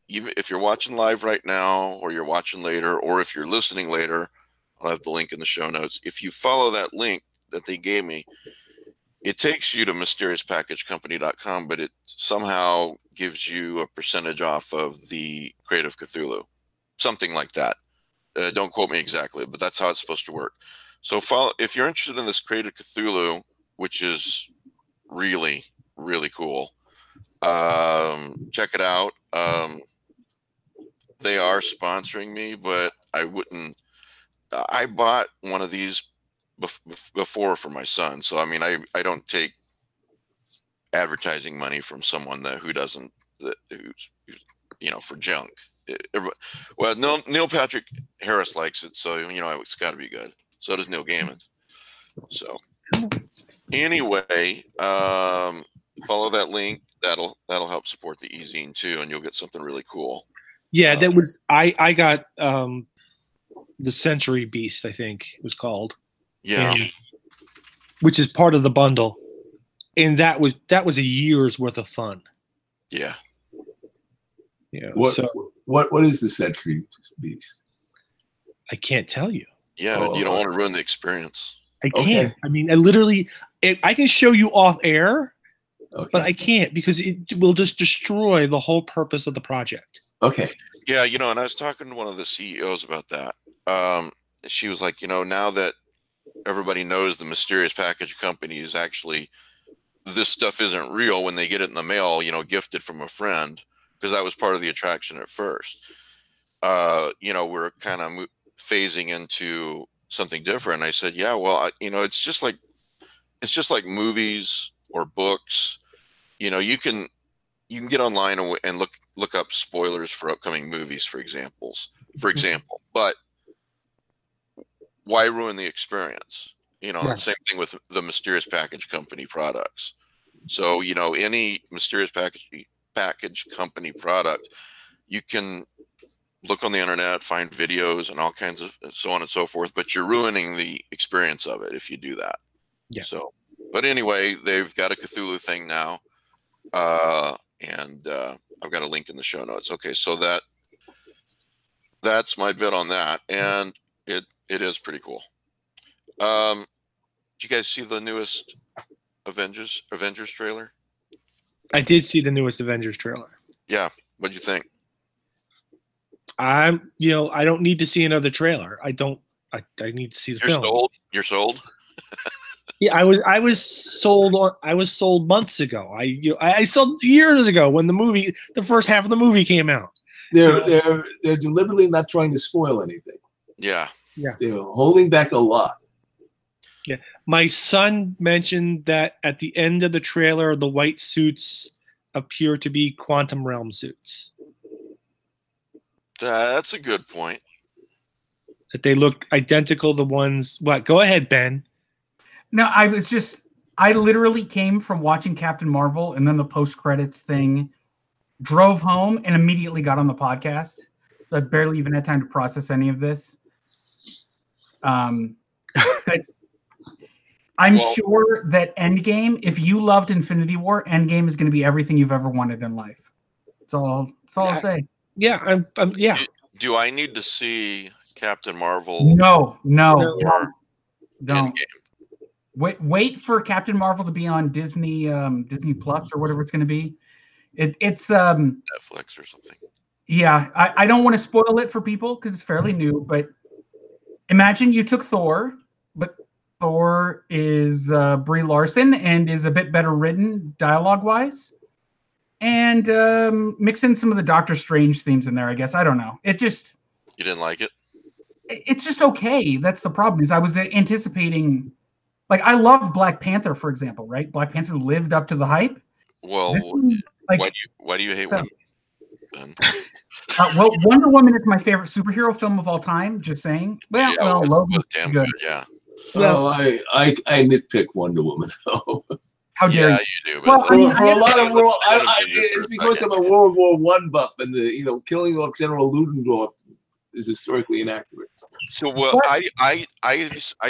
even if you're watching live right now, or you're watching later, or if you're listening later, I'll have the link in the show notes. If you follow that link that they gave me, it takes you to mysteriouspackagecompany.com, but it somehow gives you a percentage off of the Crate of Cthulhu. Something like that. Don't quote me exactly, but that's how it's supposed to work. So if you're interested in this Crate of Cthulhu, which is really, really cool, check it out. They are sponsoring me, but I wouldn't. I bought one of these before for my son, so I mean, I don't take advertising money from someone who's for junk. Well, Neil Patrick Harris likes it, so it's got to be good. So does Neil Gaiman. So anyway, follow that link. That'll help support the eZine too, and you'll get something really cool. Yeah, that was I got the Century Beast, I think it was called. Yeah, which is part of the bundle, and that was a year's worth of fun. Yeah. Yeah. What is the Century Beast? I can't tell you. Yeah, you don't want to ruin the experience. I can't. Okay. I mean, I can show you off air, but I can't because it will just destroy the whole purpose of the project. Okay. Yeah, and I was talking to one of the CEOs about that. She was like, now that everybody knows the Mysterious Package Company is actually, this stuff isn't real when they get it in the mail, gifted from a friend, because that was part of the attraction at first. We're kind of phasing into something different. I said, yeah, well, it's just like movies or books. You can get online and look up spoilers for upcoming movies, for example, but why ruin the experience? Right. Same thing with the Mysterious Package Company products. So, any Mysterious Package Company product, you can look on the internet, find videos and all kinds of so on and so forth, but you're ruining the experience of it if you do that. Yeah. So, but anyway, they've got a Cthulhu thing now. And I've got a link in the show notes. Okay. So that's my bit on that. And it is pretty cool. Did you guys see the newest Avengers trailer? I did see the newest Avengers trailer. Yeah. What'd you think? I don't need to see another trailer. I need to see the film. You're sold? Yeah, I was sold months ago. I sold years ago when the first half of the movie came out. They're deliberately not trying to spoil anything. Yeah. Yeah. They're holding back a lot. Yeah. My son mentioned that at the end of the trailer, the white suits appear to be quantum realm suits. That's a good point. That they look identical to the ones. What? Go ahead, Ben. No, I literally came from watching Captain Marvel and then the post-credits thing, drove home, and immediately got on the podcast. So I barely even had time to process any of this. I'm sure that Endgame, if you loved Infinity War, Endgame is going to be everything you've ever wanted in life. That's all I'll say. Yeah, yeah. Do I need to see Captain Marvel? No. Or Don't. Endgame? Wait for Captain Marvel to be on Disney Plus or whatever it's going to be. It's Netflix or something. Yeah, I don't want to spoil it for people because it's fairly new, but imagine you took Thor, but Thor is Brie Larson and is a bit better written dialogue-wise, and mix in some of the Doctor Strange themes in there, I guess. I don't know. You didn't like it? It's just okay. That's the problem. Is I was anticipating, like, I love Black Panther, for example, right? Black Panther lived up to the hype. Well, why do you hate women? Well, Wonder Woman is my favorite superhero film of all time. Just saying. Well, Logan's damn good. Yeah. Well, I nitpick Wonder Woman though. How dare you? You do. Well, For a lot of world, it's because I'm a World War I buff, and killing off General Ludendorff is historically inaccurate. So, well, I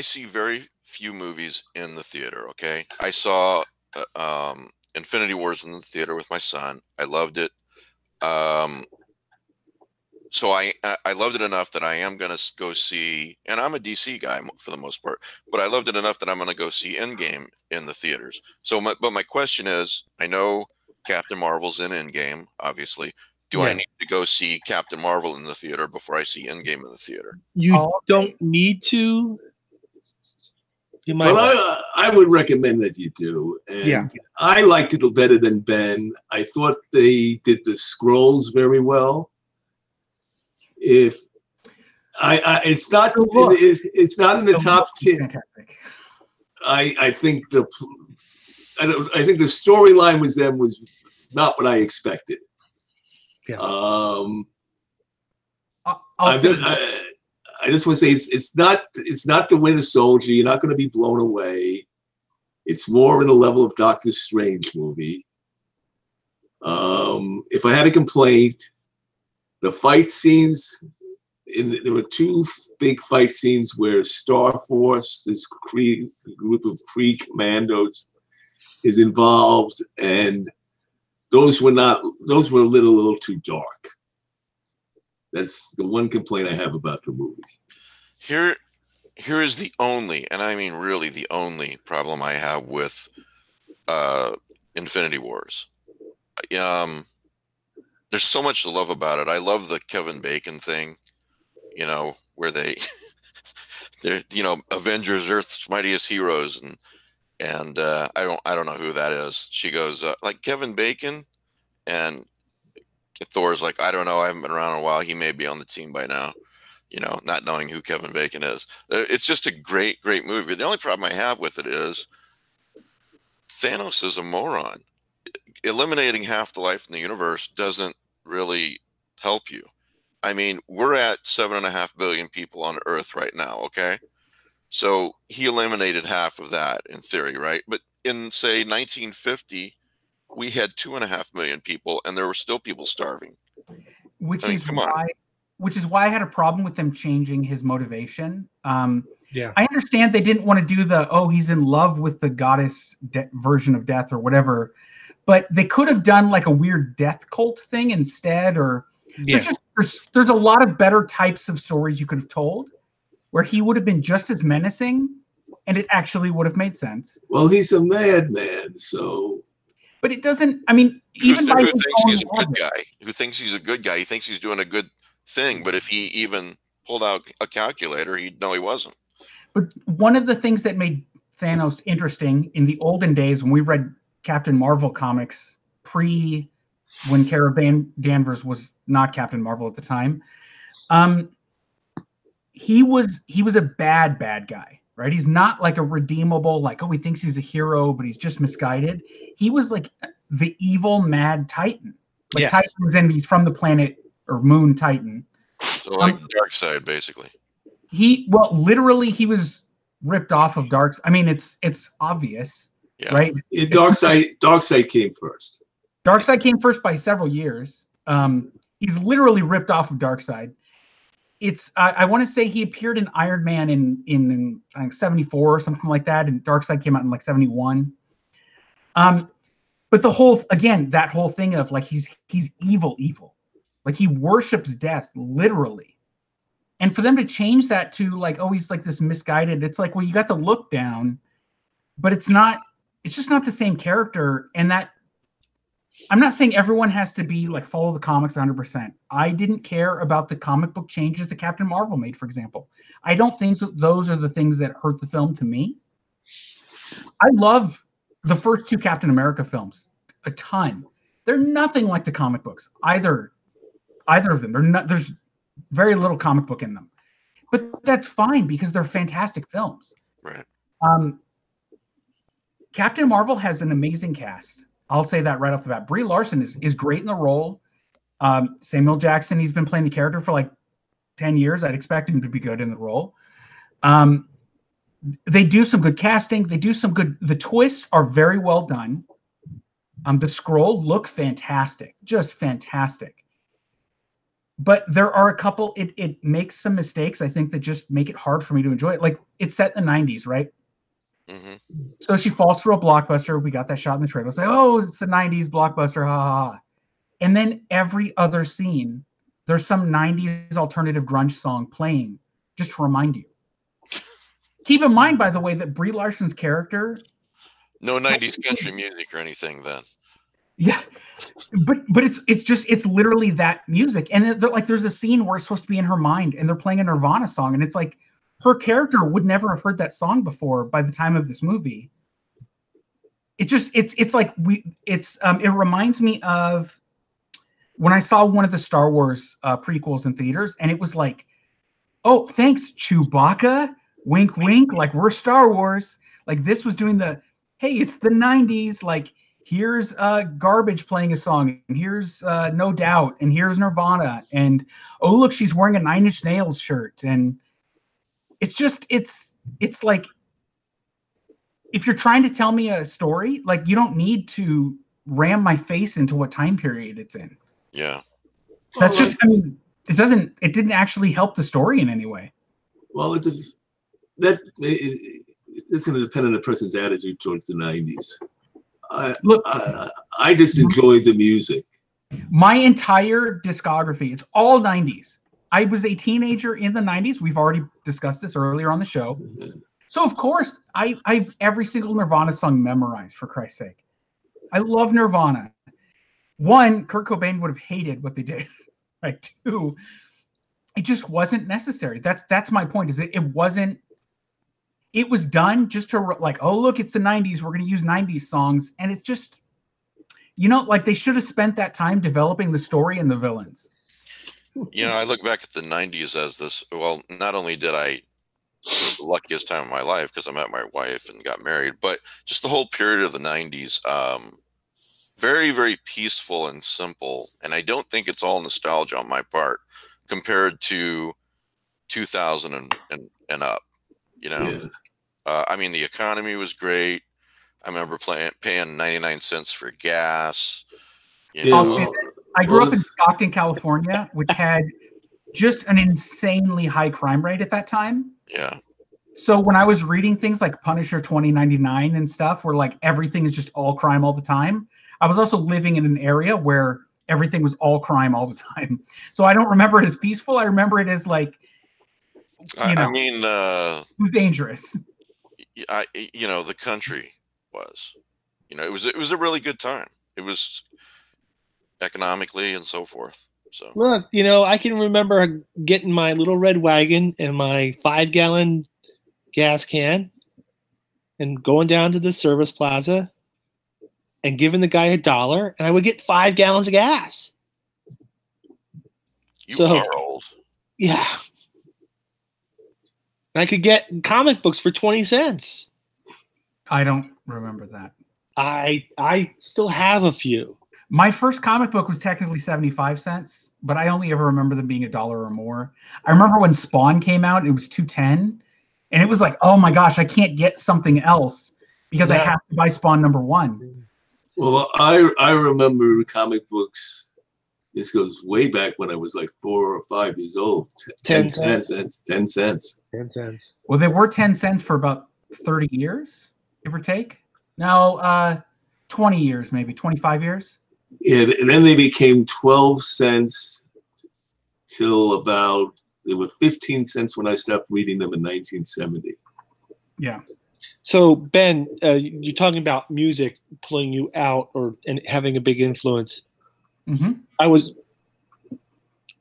see very few movies in the theater. Okay, I saw Infinity Wars in the theater with my son. I loved it. So I loved it enough that I am going to go see, and I'm a DC guy for the most part, but I loved it enough that I'm going to go see Endgame in the theaters. So, but my question is, I know Captain Marvel's in Endgame, obviously. Do I need to go see Captain Marvel in the theater before I see Endgame in the theater? You don't need to. You might. Well, I would recommend that you do. And I liked it better than Ben. I thought they did the scrolls very well. It's not in the top 10. Fantastic. I think the storyline was not what I expected. Yeah. I just want to say it's not the Winter Soldier. You're not going to be blown away. It's more in the level of Doctor Strange movie. If I had a complaint, the fight scenes, there were two big fight scenes where Star Force, this group of Kree commandos, is involved, and those were a little too dark. That's the one complaint I have about the movie. Here is the only, and I mean really the only problem I have with Infinity Wars. There's so much to love about it. I love the Kevin Bacon thing, where they're Avengers, Earth's Mightiest Heroes, and I don't know who that is. She goes like Kevin Bacon, and Thor's like, I don't know, I haven't been around in a while. He may be on the team by now, not knowing who Kevin Bacon is. It's just a great movie. The only problem I have with it is Thanos is a moron. Eliminating half the life in the universe doesn't really help you. I mean, we're at 7.5 billion people on Earth right now, okay? So he eliminated half of that in theory, right? But in, say, 1950, we had 2.5 million people, and there were still people starving. Which is why I had a problem with them changing his motivation. I understand they didn't want to do he's in love with the goddess version of death or whatever, but they could have done like a weird death cult thing instead, or there's a lot of better types of stories you could have told where he would have been just as menacing and it actually would have made sense. Well, he's a madman, so. But it doesn't, I mean, even who thinks he's a good guy, who thinks he's a good guy, he thinks he's doing a good thing, but if he even pulled out a calculator, he'd know he wasn't. But one of the things that made Thanos interesting in the olden days when we read Captain Marvel comics when Carol Danvers was not Captain Marvel at the time, he was a bad guy, right? He's not like a redeemable, he thinks he's a hero, but he's just misguided. He was like the evil mad Titan. Titan's and he's from the planet or moon Titan. So like Darkseid, basically. Literally he was ripped off of Dark. I mean, it's obvious, right? Darkseid came first. Darkseid came first by several years. He's literally ripped off of Darkseid. It's I want to say he appeared in Iron Man in I think 74 or something like that, and Darkseid came out in like 71. But that whole thing of like he's evil, like he worships death literally, and for them to change that to like, oh, he's like this misguided, it's like, well, you got the look down, but it's just not the same character. And that, I'm not saying everyone has to be like follow the comics 100%. I didn't care about the comic book changes that Captain Marvel made, for example. I don't think those are the things that hurt the film to me. I love the first two Captain America films a ton. They're nothing like the comic books, either of them. There's very little comic book in them, but that's fine because they're fantastic films. Right. Captain Marvel has an amazing cast. I'll say that right off the bat. Brie Larson is great in the role. Samuel Jackson, he's been playing the character for like 10 years. I'd expect him to be good in the role. They do some good casting. They do some good. The twists are very well done. The Skrull look fantastic, just fantastic. But there are a couple. It makes some mistakes, I think, that just make it hard for me to enjoy it. Like, it's set in the 90s, right? Mm-hmm. So she falls through a blockbuster. We got that shot in the trailer. It's like, oh, it's the 90s blockbuster, ha ha ha. And then every other scene, there's some 90s alternative grunge song playing just to remind you. Keep in mind, by the way, that Brie Larson's character. No 90s country music or anything then. Yeah, but it's literally that music, and like there's a scene where it's supposed to be in her mind, and they're playing a Nirvana song, and it's like her character would never have heard that song before by the time of this movie. It reminds me of when I saw one of the Star Wars prequels in theaters, and it was like, oh, thanks Chewbacca, wink wink, like we're Star Wars. Like this was doing the, hey, it's the 90s, like here's Garbage playing a song, and here's No Doubt, and here's Nirvana, and oh look, she's wearing a Nine Inch Nails shirt, and it's just it's like, if you're trying to tell me a story, like you don't need to ram my face into what time period it's in. Yeah, that's just, I mean, it didn't actually help the story in any way. Well, it's going to depend on the person's attitude towards the 90s. I just enjoyed the music. My entire discography, it's all 90s. I was a teenager in the 90s. We've already discussed this earlier on the show. So of course, I've every single Nirvana song memorized, for Christ's sake. I love Nirvana. One, Kurt Cobain would have hated what they did. Right? Two, it just wasn't necessary. That's my point. Is it wasn't. It was done just to like, oh look, it's the 90s. We're going to use 90s songs, and it's just, like they should have spent that time developing the story and the villains. I look back at the 90s as this. Well, not only did I the luckiest time of my life because I met my wife and got married, but just the whole period of the 90s, very, very peaceful and simple. And I don't think it's all nostalgia on my part compared to 2000 and up, Yeah. I mean, the economy was great. I remember paying 99 cents for gas. I grew up in Stockton, California, which had just an insanely high crime rate at that time. Yeah. So when I was reading things like Punisher 2099 and stuff, where like everything is just all crime all the time, I was also living in an area where everything was all crime all the time. So I don't remember it as peaceful. I remember it as like, it was dangerous. The country was, it was a really good time. It was economically and so forth. So look, I can remember getting my little red wagon and my 5-gallon gas can and going down to the service plaza and giving the guy $1, and I would get 5 gallons of gas. You are old. Yeah. And I could get comic books for 20 cents. I don't remember that. I still have a few. My first comic book was technically 75 cents, but I only ever remember them being $1 or more. I remember when Spawn came out, it was $2.10, and it was like, oh my gosh, I can't get something else because I have to buy Spawn #1. Well, I remember comic books. This goes way back when I was like 4 or 5 years old. 10 cents. 10 cents. 10 cents. Well, they were 10 cents for about 30 years, give or take. No, 20 years, maybe 25 years. Yeah, and then they became 12 cents till about, they were 15 cents when I stopped reading them in 1970. Yeah. So Ben, you're talking about music pulling you out and having a big influence. Mm-hmm. I was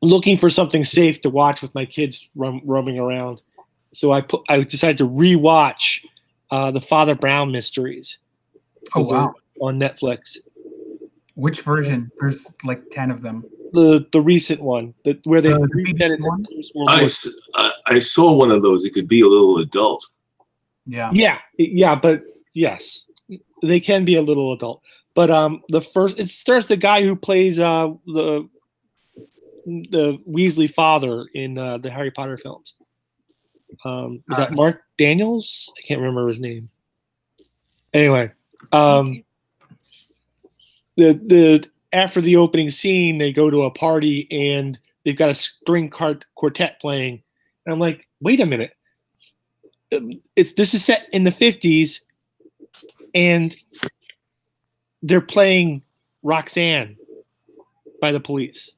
looking for something safe to watch with my kids roaming around, so I decided to rewatch the Father Brown mysteries. Oh wow! On Netflix. Which version? There's like 10 of them. The recent one, where they reset it one? I saw one of those. It could be a little adult. Yeah, but yes, they can be a little adult. But it stars the guy who plays the Weasley father in the Harry Potter films. Was that Mark Daniels? I can't remember his name. Anyway, the after the opening scene, they go to a party and they've got a string quartet playing, and I'm like, wait a minute, this is set in the 50s, and they're playing Roxanne by the Police.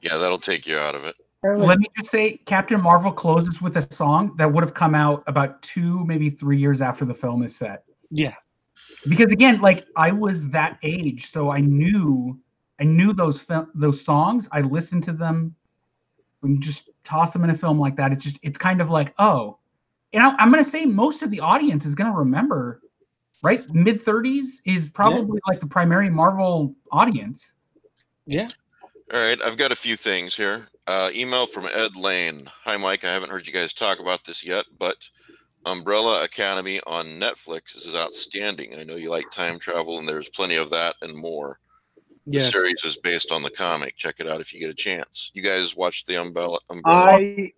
Yeah, that'll take you out of it. Let me just say, Captain Marvel closes with a song that would have come out about 2, maybe 3 years after the film is set. Yeah. Because again, like I was that age, so I knew those songs. I listened to them. When you just toss them in a film like that, it's kind of like, oh. And I'm going to say most of the audience is going to remember, right? Mid-30s is probably like the primary Marvel audience. Yeah. All right, I've got a few things here. Email from Ed Lane. Hi, Mike. I haven't heard you guys talk about this yet, but Umbrella Academy on Netflix is outstanding. I know you like time travel, and there's plenty of that and more. Yes. The series is based on the comic. Check it out if you get a chance. You guys watched the Umbrella Academy?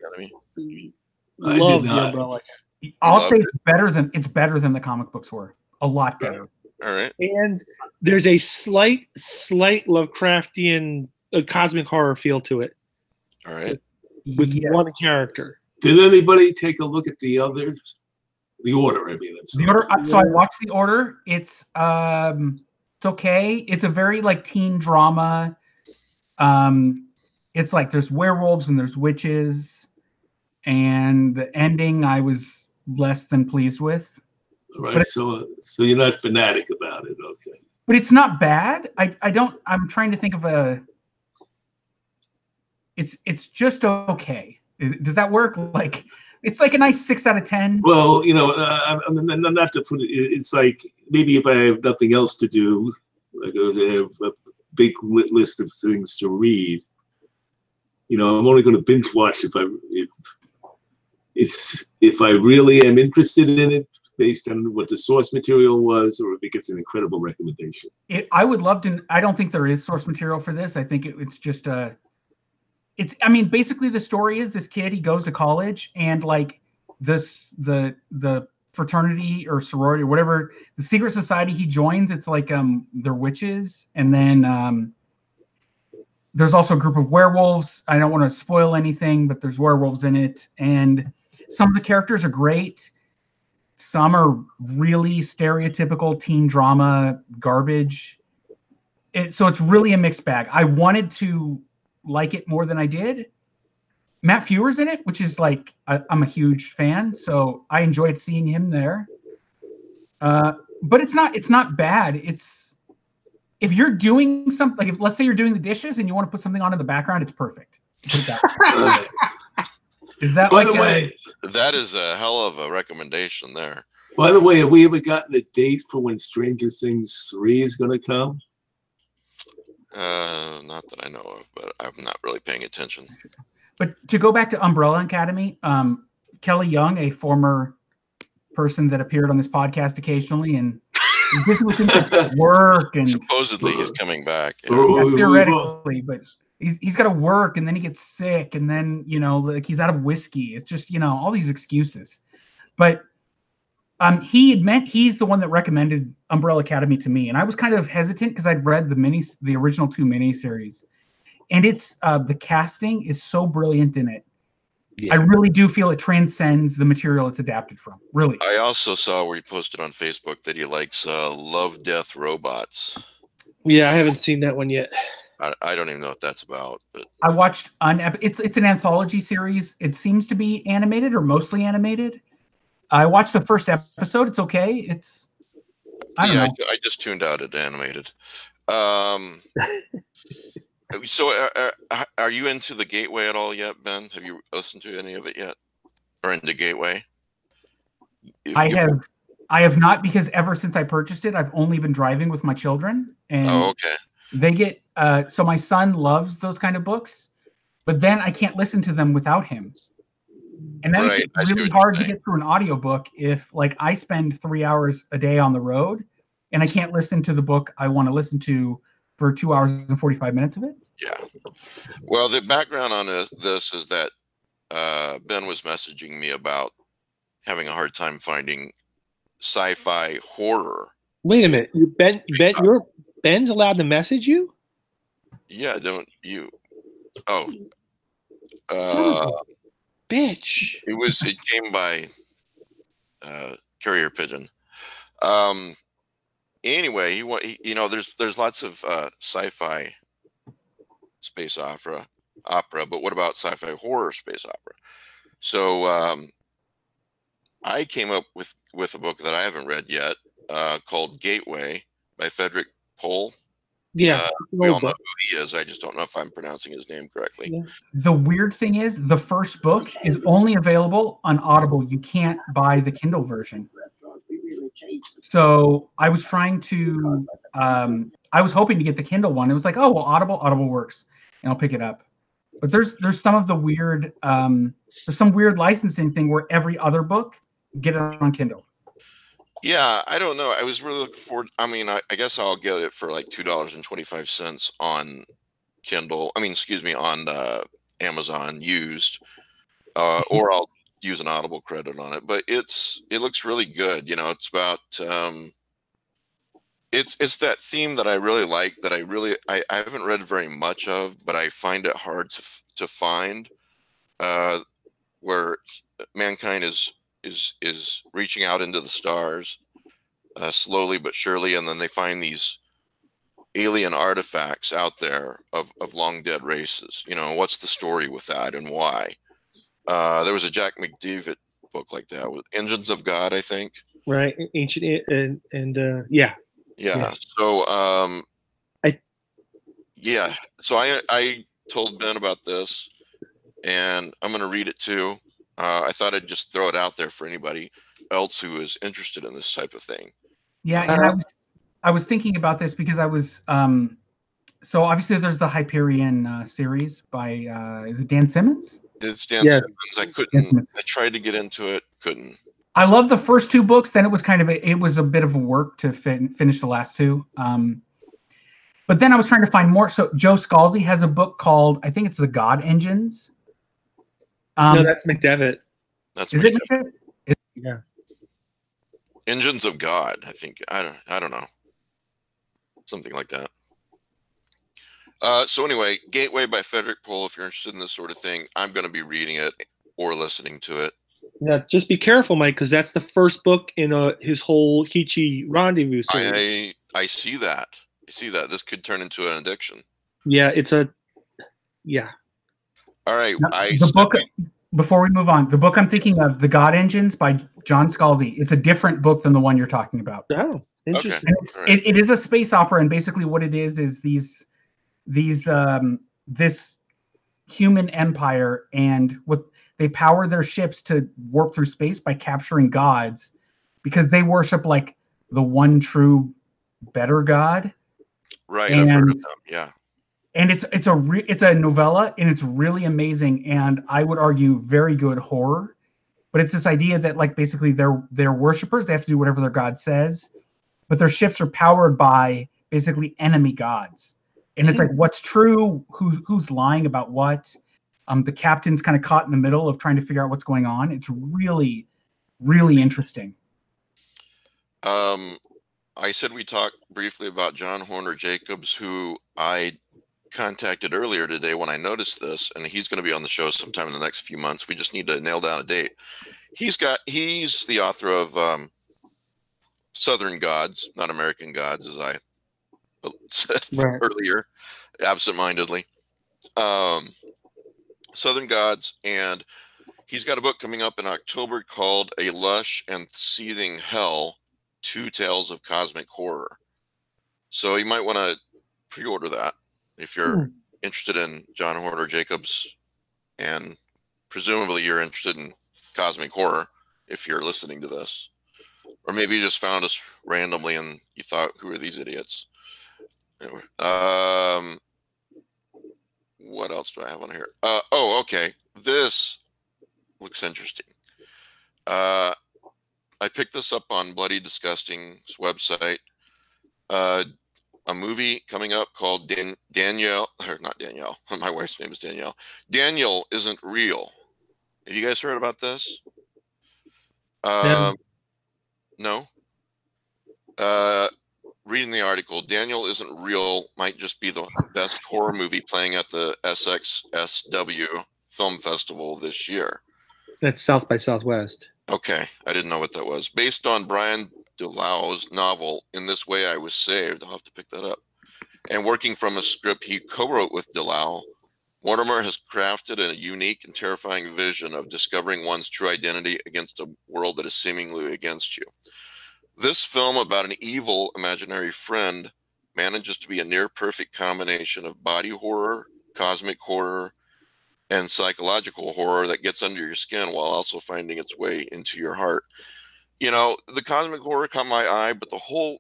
Love the Umbrella Academy. I'll say it's better than the comic books were. A lot better. All right. And there's a slight Lovecraftian cosmic horror feel to it. All right. With one character. Did anybody take a look at the others? The Order, I mean. The Order. So I watched The Order. It's okay. It's a very like teen drama. It's like there's werewolves and there's witches, and the ending I was less than pleased with. Right. So you're not fanatic about it, okay? But it's not bad. I'm trying to think of a. It's just okay. Does that work? Like, it's like a nice 6 out of 10. Well, not to put it. It's like maybe if I have nothing else to do, like I have a big list of things to read. I'm only going to binge watch if I really am interested in it, based on what the source material was, or if it gets an incredible recommendation. I would love to. I don't think there is source material for this. I think it's just a. Basically the story is this kid, he goes to college, and like the fraternity or sorority or whatever, the secret society he joins, it's like they're witches, and then there's also a group of werewolves. I don't want to spoil anything, but there's werewolves in it, and some of the characters are great. Some are really stereotypical teen drama garbage. So it's really a mixed bag. I wanted to like it more than I did. Matt Fewer's in it, which is like I'm a huge fan, so I enjoyed seeing him there. But it's not bad. It's if you're doing something, like if let's say you're doing the dishes and you want to put something on in the background, it's perfect. Is that by the way? That is a hell of a recommendation there. By the way, have we ever gotten a date for when Stranger Things 3 is going to come? Not that I know of, but I'm not really paying attention. But to go back to Umbrella Academy, Kelly Young, a former person that appeared on this podcast occasionally, and work and supposedly he's coming back. theoretically, but he's got to work, and then he gets sick, and then like he's out of whiskey. It's just all these excuses. But he's the one that recommended Umbrella Academy to me, and I was kind of hesitant because I'd read the original 2 miniseries, and it's the casting is so brilliant in it. Yeah. I really do feel it transcends the material it's adapted from. Really. I also saw where he posted on Facebook that he likes Love, Death, Robots. Yeah, I haven't seen that one yet. I don't even know what that's about. But I watched it's an anthology series. It seems to be animated or mostly animated. I watched the first episode. It's okay. I don't know. I just tuned out at animated. So are you into the Gateway at all yet, Ben? Have you listened to any of it yet? Or into Gateway? I have not, because ever since I purchased it, I've only been driving with my children. And okay. They get so my son loves those kind of books, but then I can't listen to them without him. And that makes it really hard to get through an audiobook if like I spend 3 hours a day on the road and I can't listen to the book I want to listen to for 2 hours and 45 minutes of it. Yeah. Well, the background on this is that Ben was messaging me about having a hard time finding sci-fi horror. Wait a minute. Ben's allowed to message you? Yeah, don't you? Oh. Bitch. It came by carrier pigeon. Anyway, there's lots of sci-fi space opera, but what about sci-fi horror space opera? So I came up with a book that I haven't read yet called Gateway by Frederick Pohl. Yeah, we all know who he is. I just don't know if I'm pronouncing his name correctly. Yeah. The weird thing is, the first book is only available on Audible. You can't buy the Kindle version. So I was trying to, I was hoping to get the Kindle one. It was like, oh well, Audible works, and I'll pick it up. But there's some of the weird, there's some weird licensing thing where every other book get it on Kindle. Yeah, I don't know. I was really looking forward. I mean, I guess I'll get it for like $2.25 on Kindle. On Amazon used, or I'll use an Audible credit on it. But it looks really good. It's about it's that theme that I really like. That I haven't read very much of, but I find it hard to find where mankind is reaching out into the stars slowly but surely, and then they find these alien artifacts out there of long dead races. What's the story with that and why? There was a Jack McDavid book like that with Engines of God, I think. Right, ancient and yeah. So so I told Ben about this, and I'm going to read it too. I thought I'd just throw it out there for anybody else who is interested in this type of thing. Yeah, and I was thinking about this because I was so obviously there's the Hyperion series by is it Dan Simmons? It's Dan Simmons. I couldn't. I tried to get into it, couldn't. I love the first 2 books. Then it was it was a bit of a work to finish the last 2. But then I was trying to find more. So Joe Scalzi has a book called, I think it's The God Engines. No, that's McDevitt. That's is it McDevitt? Yeah. Engines of God, I think. I don't know. Something like that. So anyway, Gateway by Frederick Pohl. If you're interested in this sort of thing, I'm going to be reading it or listening to it. Yeah, just be careful, Mike, because that's the first book in his whole Hichi Rendezvous series. I see that. This could turn into an addiction. Yeah, All right. Before we move on, the book I'm thinking of, The God Engines by John Scalzi, it's a different book than the one you're talking about. Oh, interesting. Okay. It is a space opera, and basically what it is this human empire, and what they power their ships to warp through space by capturing gods, because they worship like the one true better god. Right, I've heard of them. Yeah. And it's a novella, and it's really amazing, and I would argue very good horror. But it's this idea that like basically they're worshipers, they have to do whatever their god says, but their ships are powered by basically enemy gods. and it's like what's true, who's lying about what. The captain's kind of caught in the middle of trying to figure out what's going on. It's really, really interesting. I said we talked briefly about John Horner Jacobs, who I contacted earlier today when I noticed this, and he's going to be on the show sometime in the next few months. We just need to nail down a date. He's the author of Southern Gods, not American Gods, as I said earlier, absentmindedly. Southern Gods, and he's got a book coming up in October called A Lush and Seething Hell, Two Tales of Cosmic Horror. So you might want to pre-order that if you're interested in John Horner Jacobs, and presumably you're interested in cosmic horror if you're listening to this. Or maybe you just found us randomly and you thought, who are these idiots? Anyway, what else do I have on here? Oh, okay. This looks interesting. I picked this up on Bloody Disgusting's website. A movie coming up called Danielle, or not Danielle. My wife's name is Danielle. Daniel Isn't Real. Have you guys heard about this? No. Reading the article, Daniel Isn't Real might just be the best horror movie playing at the SXSW Film Festival this year. That's South by Southwest. Okay, I didn't know what that was. Based on Brian DeLau's novel, In This Way I Was Saved. I'll have to pick that up. And working from a script he co-wrote with DeLau, Mortimer has crafted a unique and terrifying vision of discovering one's true identity against a world that is seemingly against you. This film about an evil imaginary friend manages to be a near-perfect combination of body horror, cosmic horror, and psychological horror that gets under your skin while also finding its way into your heart. You know, the cosmic horror caught my eye, but the whole,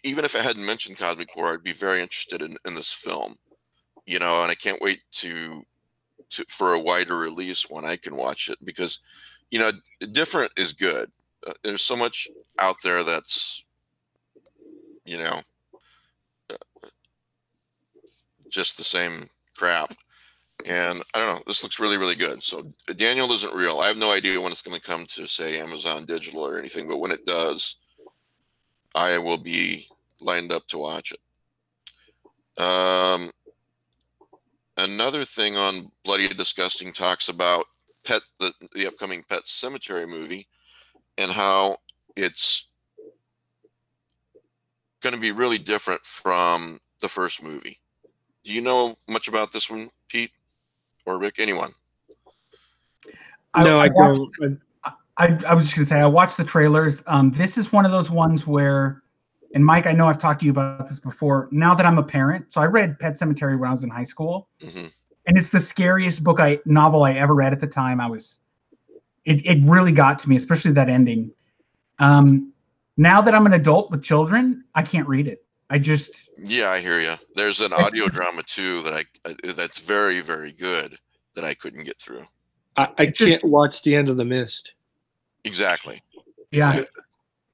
even if I hadn't mentioned cosmic horror, I'd be very interested in this film. You know, and I can't wait for a wider release when I can watch it, because, you know, different is good. There's so much out there that's, you know, just the same crap. And I don't know, this looks really, really good. So Daniel Isn't Real. I have no idea when it's going to come to, say, Amazon Digital or anything, but when it does, I will be lined up to watch it. Another thing on Bloody Disgusting talks about the upcoming Pet Cemetery movie and how it's going to be really different from the first movie. Do you know much about this one, Pete or Rick? Anyone? No, I don't. I was just going to say, I watched the trailers. This is one of those ones where, and Mike, I know I've talked to you about this before. Now that I'm a parent, so I read Pet Cemetery when I was in high school, and it's the scariest novel I ever read at the time. It really got to me, especially that ending. Now that I'm an adult with children, I can't read it. Yeah, I hear you. There's an audio drama too that's very, very good that I couldn't get through. I can't watch The End of the Mist. Exactly. Yeah.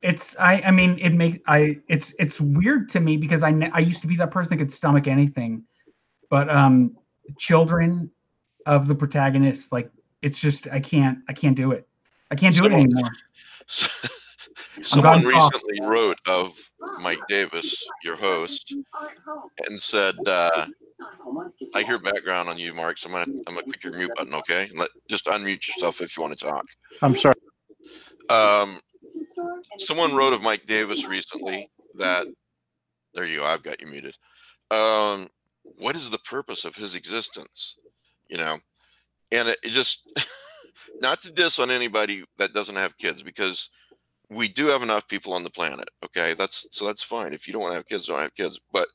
It's weird to me because I used to be that person that could stomach anything, but children of the protagonists, like, it's just I can't do it. I can't do it anymore. Someone recently wrote of Mike Davis, your host, and said, I hear background on you, Mark, so I'm gonna click your mute button, okay? Just unmute yourself if you want to talk. I'm sorry. Someone wrote of Mike Davis recently that, there you go, I've got you muted. What is the purpose of his existence? You know, and it just, not to diss on anybody that doesn't have kids, because we do have enough people on the planet. Okay. That's fine. If you don't want to have kids, don't have kids. But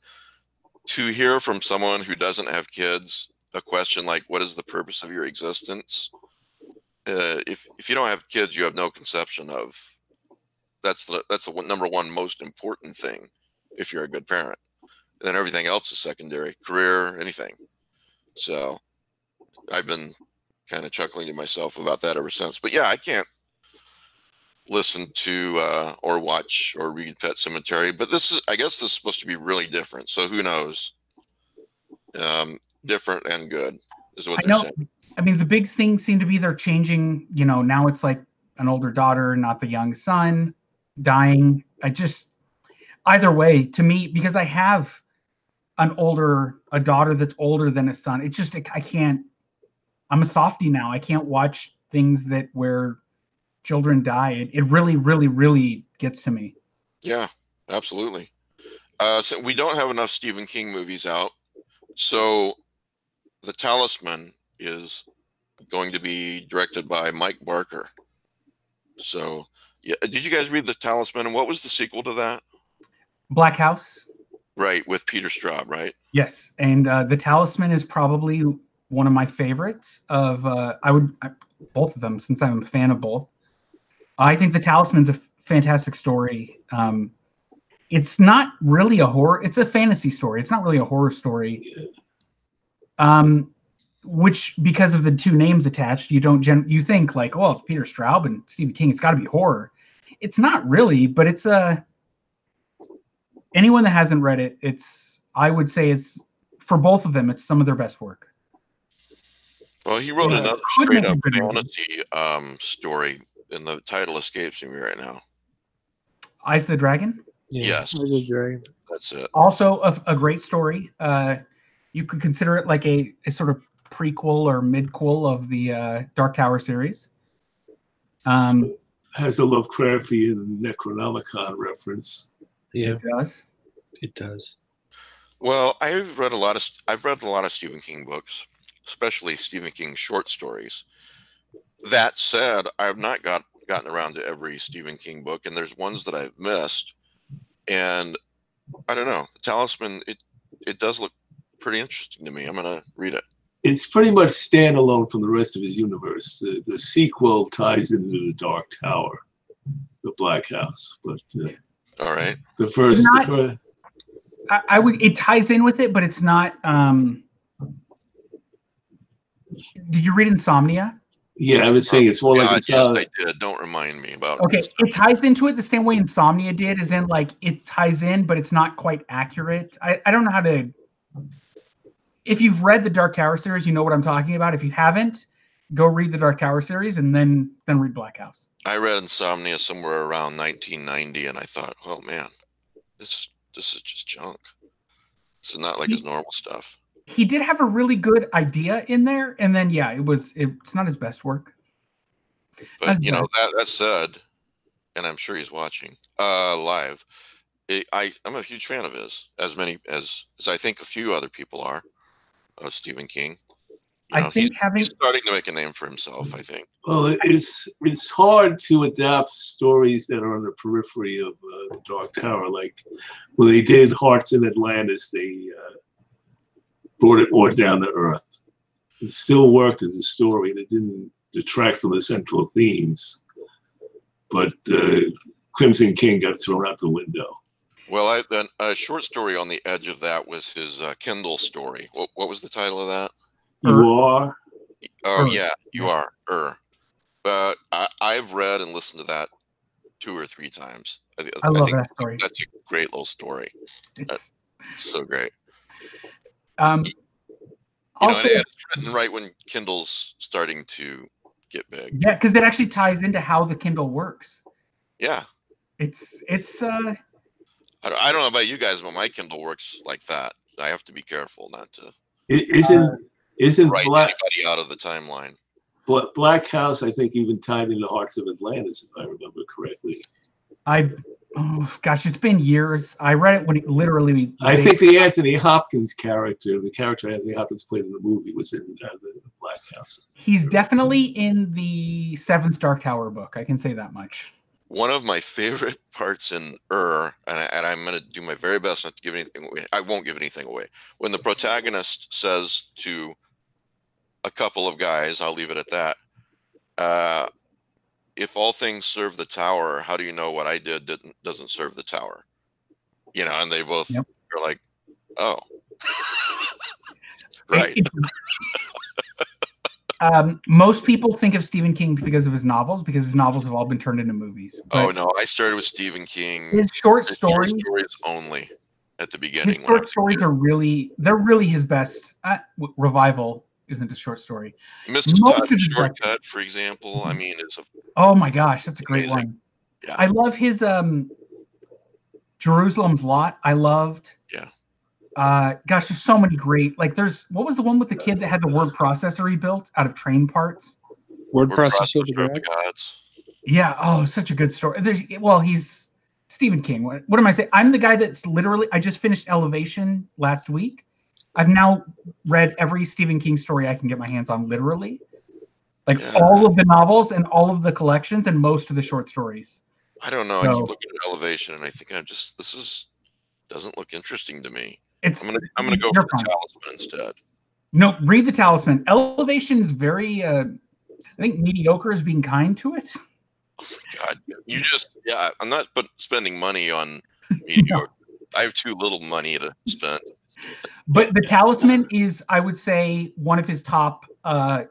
to hear from someone who doesn't have kids, a question like, what is the purpose of your existence? If you don't have kids, you have no conception of, that's the number one most important thing if you're a good parent. And then everything else is secondary, career, anything. So I've been kind of chuckling to myself about that ever since. But yeah, I can't listen to or watch or read Pet Cemetery, but I guess this is supposed to be really different. So who knows? Different and good is what they're saying. I mean, the big thing seemed to be they're changing. Now it's like an older daughter, not the young son, dying. Either way, to me, because I have a daughter that's older than a son. It's just I can't. I'm a softie now. I can't watch things where children die. It really, really, really gets to me. Yeah, absolutely. So we don't have enough Stephen King movies out. So The Talisman is going to be directed by Mike Barker. So, yeah, did you guys read The Talisman? And what was the sequel to that? Black House. Right, with Peter Straub, right? Yes, and The Talisman is probably one of my favorites of both of them, since I'm a fan of both. I think The Talisman's a fantastic story. It's not really a horror. It's a fantasy story. It's not really a horror story. Which, because of the two names attached, you think like, oh, it's Peter Straub and Stephen King. It's got to be horror. It's not really, but it's anyone that hasn't read it, I would say it's, for both of them, it's some of their best work. Well, he wrote another straight up fantasy story, and the title escapes me right now. Eyes of the Dragon? Yeah, yes. Eyes of the Dragon. That's it. Also a great story. You could consider it like a sort of prequel or midquel of the Dark Tower series. Has a Lovecraftian Necronomicon reference. Yeah, it does. It does. Well, I've read a lot of Stephen King books, especially Stephen King short stories. That said, I've not gotten around to every Stephen King book, and there's ones that I've missed. And I don't know, The Talisman, it does look pretty interesting to me. I'm gonna read it. It's pretty much standalone from the rest of his universe. The sequel ties into the Dark Tower, the Black House. But all right, it ties in with it, but it's not. Did you read Insomnia? Yeah, I would say it's more like yes, I did. Don't remind me about it. Okay, it ties into it the same way Insomnia did, as in like it ties in, but it's not quite accurate. I don't know how to. If you've read the Dark Tower series, you know what I'm talking about. If you haven't, go read the Dark Tower series and then read Black House. I read Insomnia somewhere around 1990, and I thought, oh man, this is just junk. This is not like his normal stuff. He did have a really good idea in there, and then it's not his best work. But that said, and I'm sure he's watching live. I'm a huge fan of his, as I think a few other people are, of Stephen King. He's starting to make a name for himself, I think. Well, it's hard to adapt stories that are on the periphery of the Dark Tower. Like when they did Hearts in Atlantis, they brought it more down to earth. It still worked as a story, and it didn't detract from the central themes. But Crimson King got thrown out the window. Well, a short story on the edge of that was his Kindle story. What was the title of that? You Are? Oh, yeah, You Are. I've read and listened to that 2 or 3 times. I love that story. That's a great little story. It's so great. Also, it's written right when Kindle's starting to get big. Yeah, because it actually ties into how the Kindle works. Yeah. It's I don't know about you guys, but my Kindle works like that. I have to be careful not to write anybody out of the timeline. But Black House, I think, even tied into Hearts of Atlantis, if I remember correctly. It's been years. I read it when it literally. I think the Anthony Hopkins character, the character Anthony Hopkins played in the movie, was in the Black House. He's definitely in the 7th Dark Tower book. I can say that much. One of my favorite parts in and I'm going to do my very best not to give anything away. I won't give anything away. When the protagonist says to a couple of guys, I'll leave it at that. If all things serve the tower, how do you know what I did doesn't serve the tower? And they both are like, oh, right. Most people think of Stephen King because of his novels, because his novels have all been turned into movies. Oh no, I started with Stephen King. His short stories only at the beginning. His short stories are they're really his best. Revival isn't a short story. Mr. Todd's Shortcut, for example, I mean, is oh my gosh, that's a great one. Yeah. I love his Jerusalem's Lot. I loved. Yeah. Gosh, there's so many great. Like, what was the one with the kid that had the word processor he built out of train parts? Word processor of the gods. Yeah. Oh, such a good story. He's Stephen King. What am I saying? I'm the guy that's literally. I just finished Elevation last week. I've now read every Stephen King story I can get my hands on, literally. Like all of the novels and all of the collections and most of the short stories. I don't know. I keep looking at Elevation and I think doesn't look interesting to me. I'm gonna go for the Talisman instead. No, read the Talisman. Elevation is very I think mediocre is being kind to it. Oh my God. I'm not spending money on mediocre. I have too little money to spend. But the Talisman is, I would say, one of his top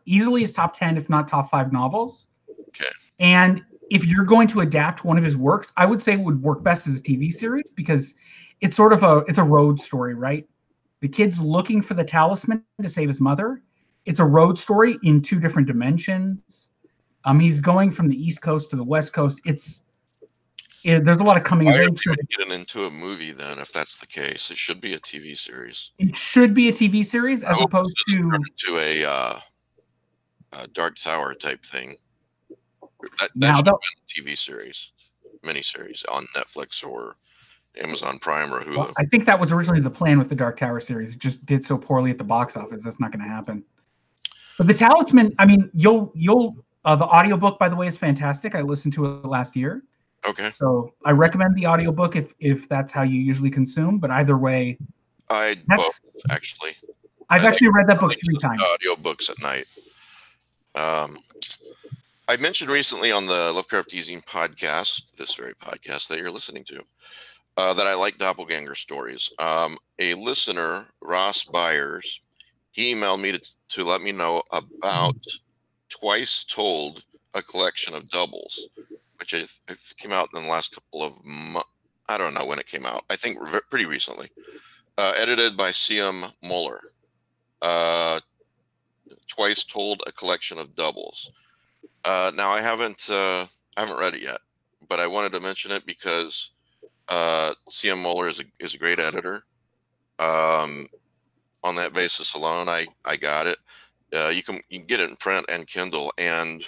easily his top 10, if not top 5 novels. Okay. And if you're going to adapt one of his works, I would say it would work best as a TV series because it's sort of it's a road story, right? The kid's looking for the talisman to save his mother. It's a road story in 2 different dimensions. He's going from the East Coast to the West Coast. There's a lot of coming of age. Why are we getting into a movie then? If that's the case, it should be a TV series. It should be a TV series as opposed to a Dark Tower type thing. That should be a TV series, miniseries on Netflix or Amazon Prime or Hulu. Well, I think that was originally the plan with the Dark Tower series. It just did so poorly at the box office. That's not going to happen. But the Talisman, I mean, the audiobook, by the way, is fantastic. I listened to it last year. Okay. So I recommend the audiobook if that's how you usually consume. But either way, both actually. I've actually read that book 3 times. Audiobooks at night. I mentioned recently on the Lovecraft eZine podcast, this very podcast that you're listening to, that I like doppelganger stories. A listener, Ross Byers, he emailed me to let me know about Twice Told, a collection of doubles, which it came out in the last couple of months. I don't know when it came out. I think pretty recently. Edited by C.M. Muller. Twice Told, a collection of doubles. Now I haven't read it yet, but I wanted to mention it because C.M. Muller is a great editor. On that basis alone, I got it. You can get it in print and Kindle, and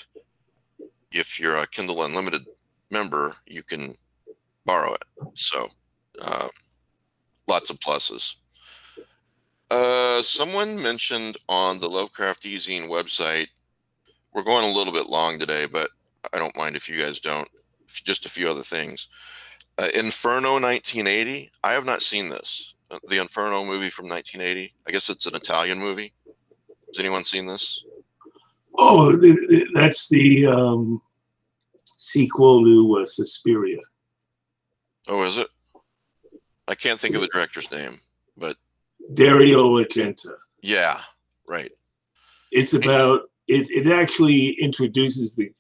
if you're a Kindle Unlimited member, you can borrow it. So lots of pluses. Someone mentioned on the Lovecraft eZine website, we're going a little bit long today, but I don't mind if you guys don't. Just a few other things. Inferno 1980. I have not seen this. The Inferno movie from 1980. I guess it's an Italian movie. Has anyone seen this? Oh, that's the sequel to Suspiria. Oh, is it? I can't think of the director's name, but Dario Argento. Yeah, right. It's about it actually introduces the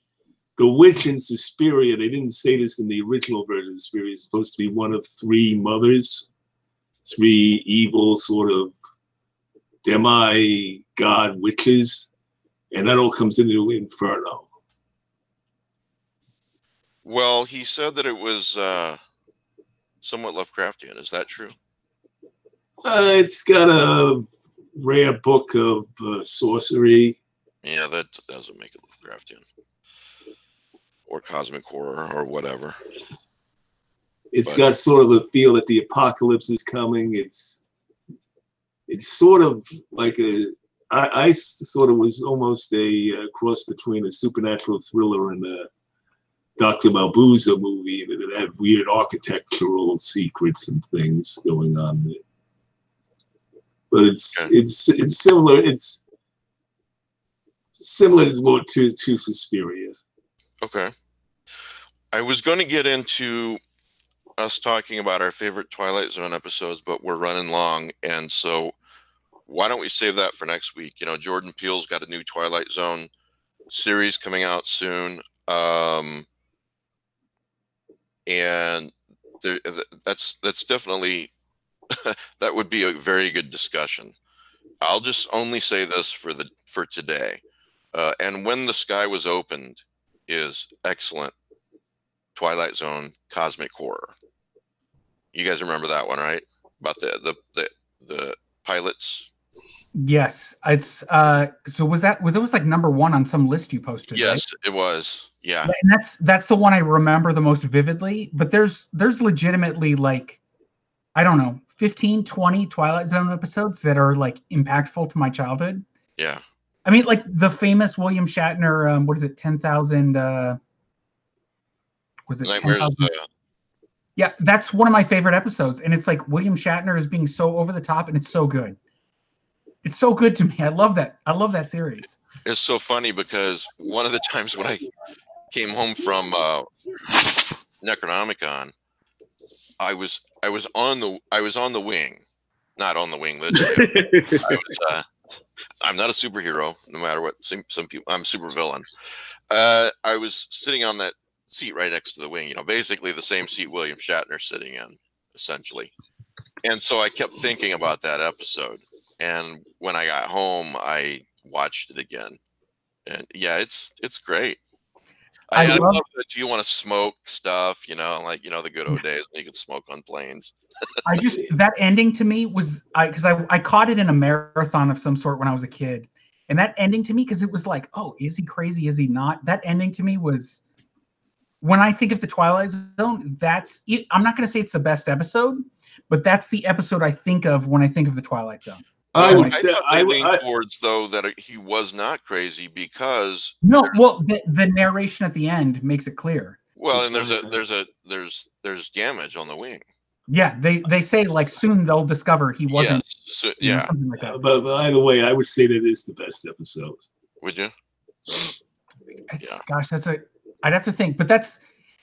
witch in Suspiria. They didn't say this in the original version of Suspiria. It's supposed to be one of 3 mothers, 3 evil sort of demi-god witches, and that all comes into Inferno. Well, he said that it was somewhat Lovecraftian. Is that true? It's got a rare book of sorcery. Yeah, that doesn't make it Lovecraftian. Or cosmic horror or whatever. It's got sort of a feel that the apocalypse is coming. It's sort of like I sort of was almost a cross between a supernatural thriller and a Dr. Malbuza movie, and it had weird architectural secrets and things going on there. But it's similar. It's similar to Suspiria. Okay. I was going to get into us talking about our favorite Twilight Zone episodes, but we're running long, and so why don't we save that for next week? You know, Jordan Peele's got a new Twilight Zone series coming out soon. And that's definitely that would be a very good discussion. I'll just only say this for today. And When the Sky Was Opened is excellent Twilight Zone cosmic horror. You guys remember that one, right? About the pilots. Yes, it's so was it was like #1 on some list you posted? Yes, right? it was. Yeah. And that's the one I remember the most vividly, but there's legitimately like, I don't know, 15, 20 Twilight Zone episodes that are like impactful to my childhood. Yeah. I mean, like the famous William Shatner, what is it, 10,000 was it Nightmares? 10,000? Yeah, that's one of my favorite episodes, and it's like William Shatner is being so over the top, and it's so good. It's so good to me. I love that. I love that series. It's so funny because one of the times when I came home from Necronomicon, I was on the wing, not on the wing. I'm not a superhero, no matter what. Some people, I'm a supervillain. I was sitting on that seat right next to the wing. You know, basically the same seat William Shatner's sitting in, essentially. And so I kept thinking about that episode. And when I got home, I watched it again, and yeah, it's great. I love that. Do you want to smoke stuff? You know, like, you know, the good old days when you could smoke on planes. That ending to me was because I caught it in a marathon of some sort when I was a kid, and that ending to me, because it was like, oh, is he crazy? Is he not? That ending to me was, when I think of the Twilight Zone, that's it. I'm not going to say it's the best episode, but that's the episode I think of when I think of the Twilight Zone. I would say I lean towards, though, that he was not crazy because the narration at the end makes it clear. Well, and there's damage on the wing. Yeah, they say like soon they'll discover he wasn't. Yes, yeah. Something like that. But either way, I would say that is the best episode. Would you? Gosh, I'd have to think, but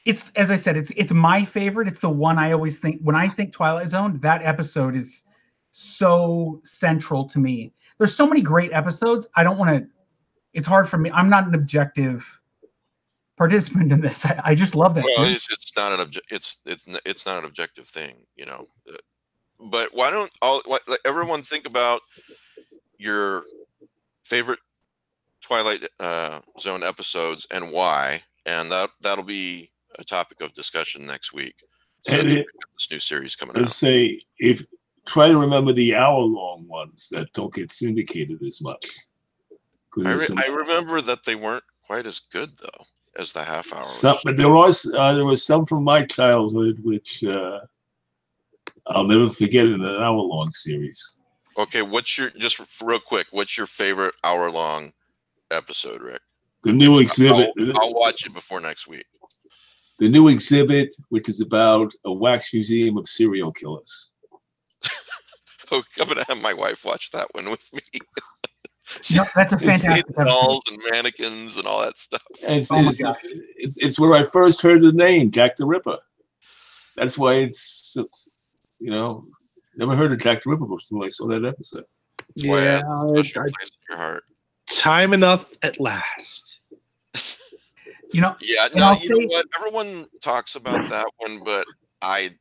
it's as I said, it's my favorite. It's the one I always think when I think Twilight Zone. That episode is so central to me. There's so many great episodes. I don't want to. It's hard for me. I'm not an objective participant in this. I just love that. Well, it's not an it's not an objective thing, you know. But why don't everyone think about your favorite Twilight Zone episodes and why, and that'll be a topic of discussion next week. So this new series coming out. Let's say try to remember the hour-long ones that don't get syndicated as much. I remember that they weren't quite as good though as the half hour. But there was some from my childhood which I'll never forget in an hour-long series. Okay, just real quick? What's your favorite hour-long episode, Rick? The new exhibit. I'll watch it before next week. The new exhibit, which is about a wax museum of serial killers. Oh, I'm gonna have my wife watch that one with me. No, that's a fantastic dolls and mannequins and all that stuff. It's where I first heard the name Jack the Ripper. That's why it's never heard of Jack the Ripper before I saw that episode. Yeah, place in your heart. Time enough at last. Yeah, no, you know what? Everyone talks about that one, but I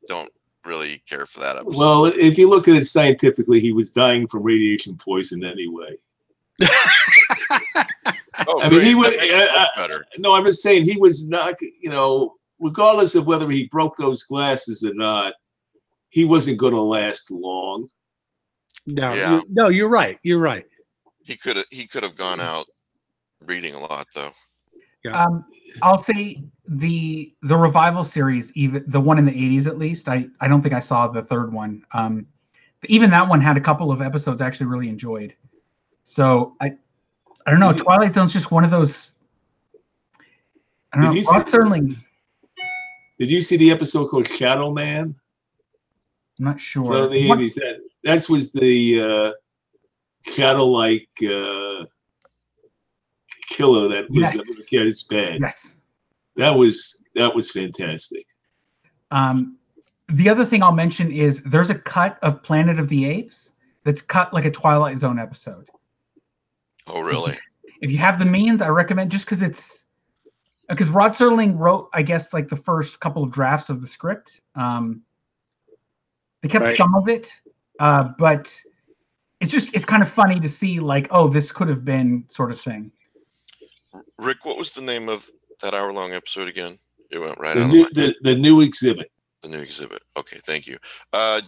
don't really care for that episode. Well, if you look at it scientifically, he was dying from radiation poison anyway. I mean, he would. No, I'm just saying he was not. You know, regardless of whether he broke those glasses or not, he wasn't going to last long. No, you're right. You're right. He could have gone out reading a lot though. Yeah. I'll say the revival series, even the one in the 80s at least. I don't think I saw the third one. Even that one had a couple of episodes I actually really enjoyed. So I don't know. Twilight Zone's just one of those. I don't know. Did you see the episode called Shadow Man? I'm not sure. From the 80s. That was the shadow-like killer that was up in the kid's bed. Yes. That was fantastic. The other thing I'll mention is there's a cut of Planet of the Apes that's cut like a Twilight Zone episode. Oh, really? If you have the means, I recommend, just because Rod Serling wrote, I guess, like the first couple of drafts of the script. They kept some of it, but it's kind of funny to see, like, oh, this could have been sort of thing. Rick, what was the name of that hour-long episode again? It went right the new exhibit. The new exhibit. Okay, thank you.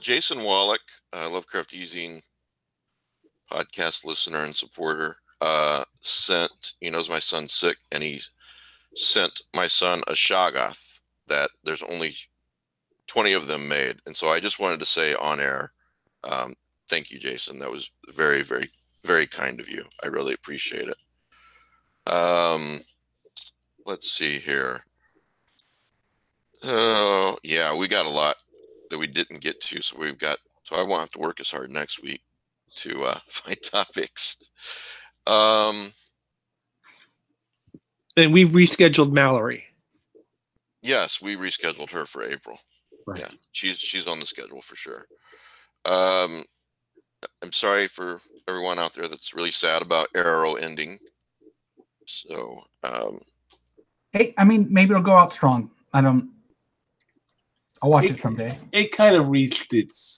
Jason Wallach, Lovecraft eZine podcast listener and supporter, he knows my son's sick, and he sent my son a Shoggoth that there's only 20 of them made. And so I just wanted to say on air, thank you, Jason. That was very, very, very kind of you. I really appreciate it. Let's see here. Oh, yeah, we got a lot that we didn't get to, so I won't have to work as hard next week to find topics. And we've rescheduled Mallory. Yes, we rescheduled her for April. Right. Yeah, she's on the schedule for sure. I'm sorry for everyone out there that's really sad about Arrow ending. So, hey, I mean, maybe it'll go out strong. I'll watch it someday. It kind of reached its.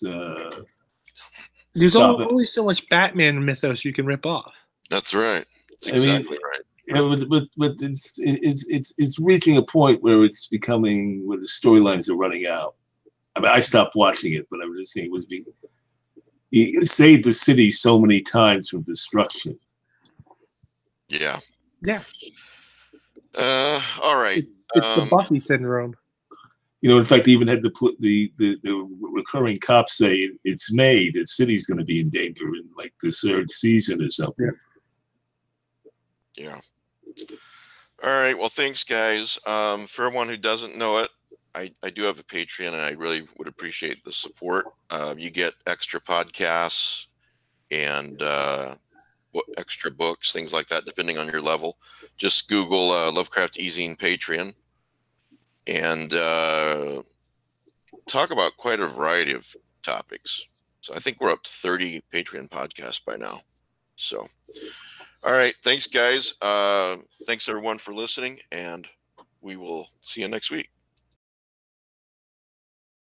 There's only so much Batman mythos you can rip off. That's right. That's exactly right. Yeah, but it's reaching a point where it's becoming, where the storylines are running out. I mean, I stopped watching it, but I was just saying he saved the city so many times from destruction. Yeah. Yeah. All right. It's the Buffy syndrome. You know, in fact, they even had the recurring cops say it's May, the city's going to be in danger in like the third season or something. Yeah. All right. Well, thanks, guys. For everyone who doesn't know it, I do have a Patreon, and I really would appreciate the support. You get extra podcasts and extra books, things like that, depending on your level. Just Google Lovecraft eZine Patreon, and talk about quite a variety of topics. So I think we're up to 30 Patreon podcasts by now. So, all right. Thanks, guys. Thanks, everyone, for listening, and we will see you next week.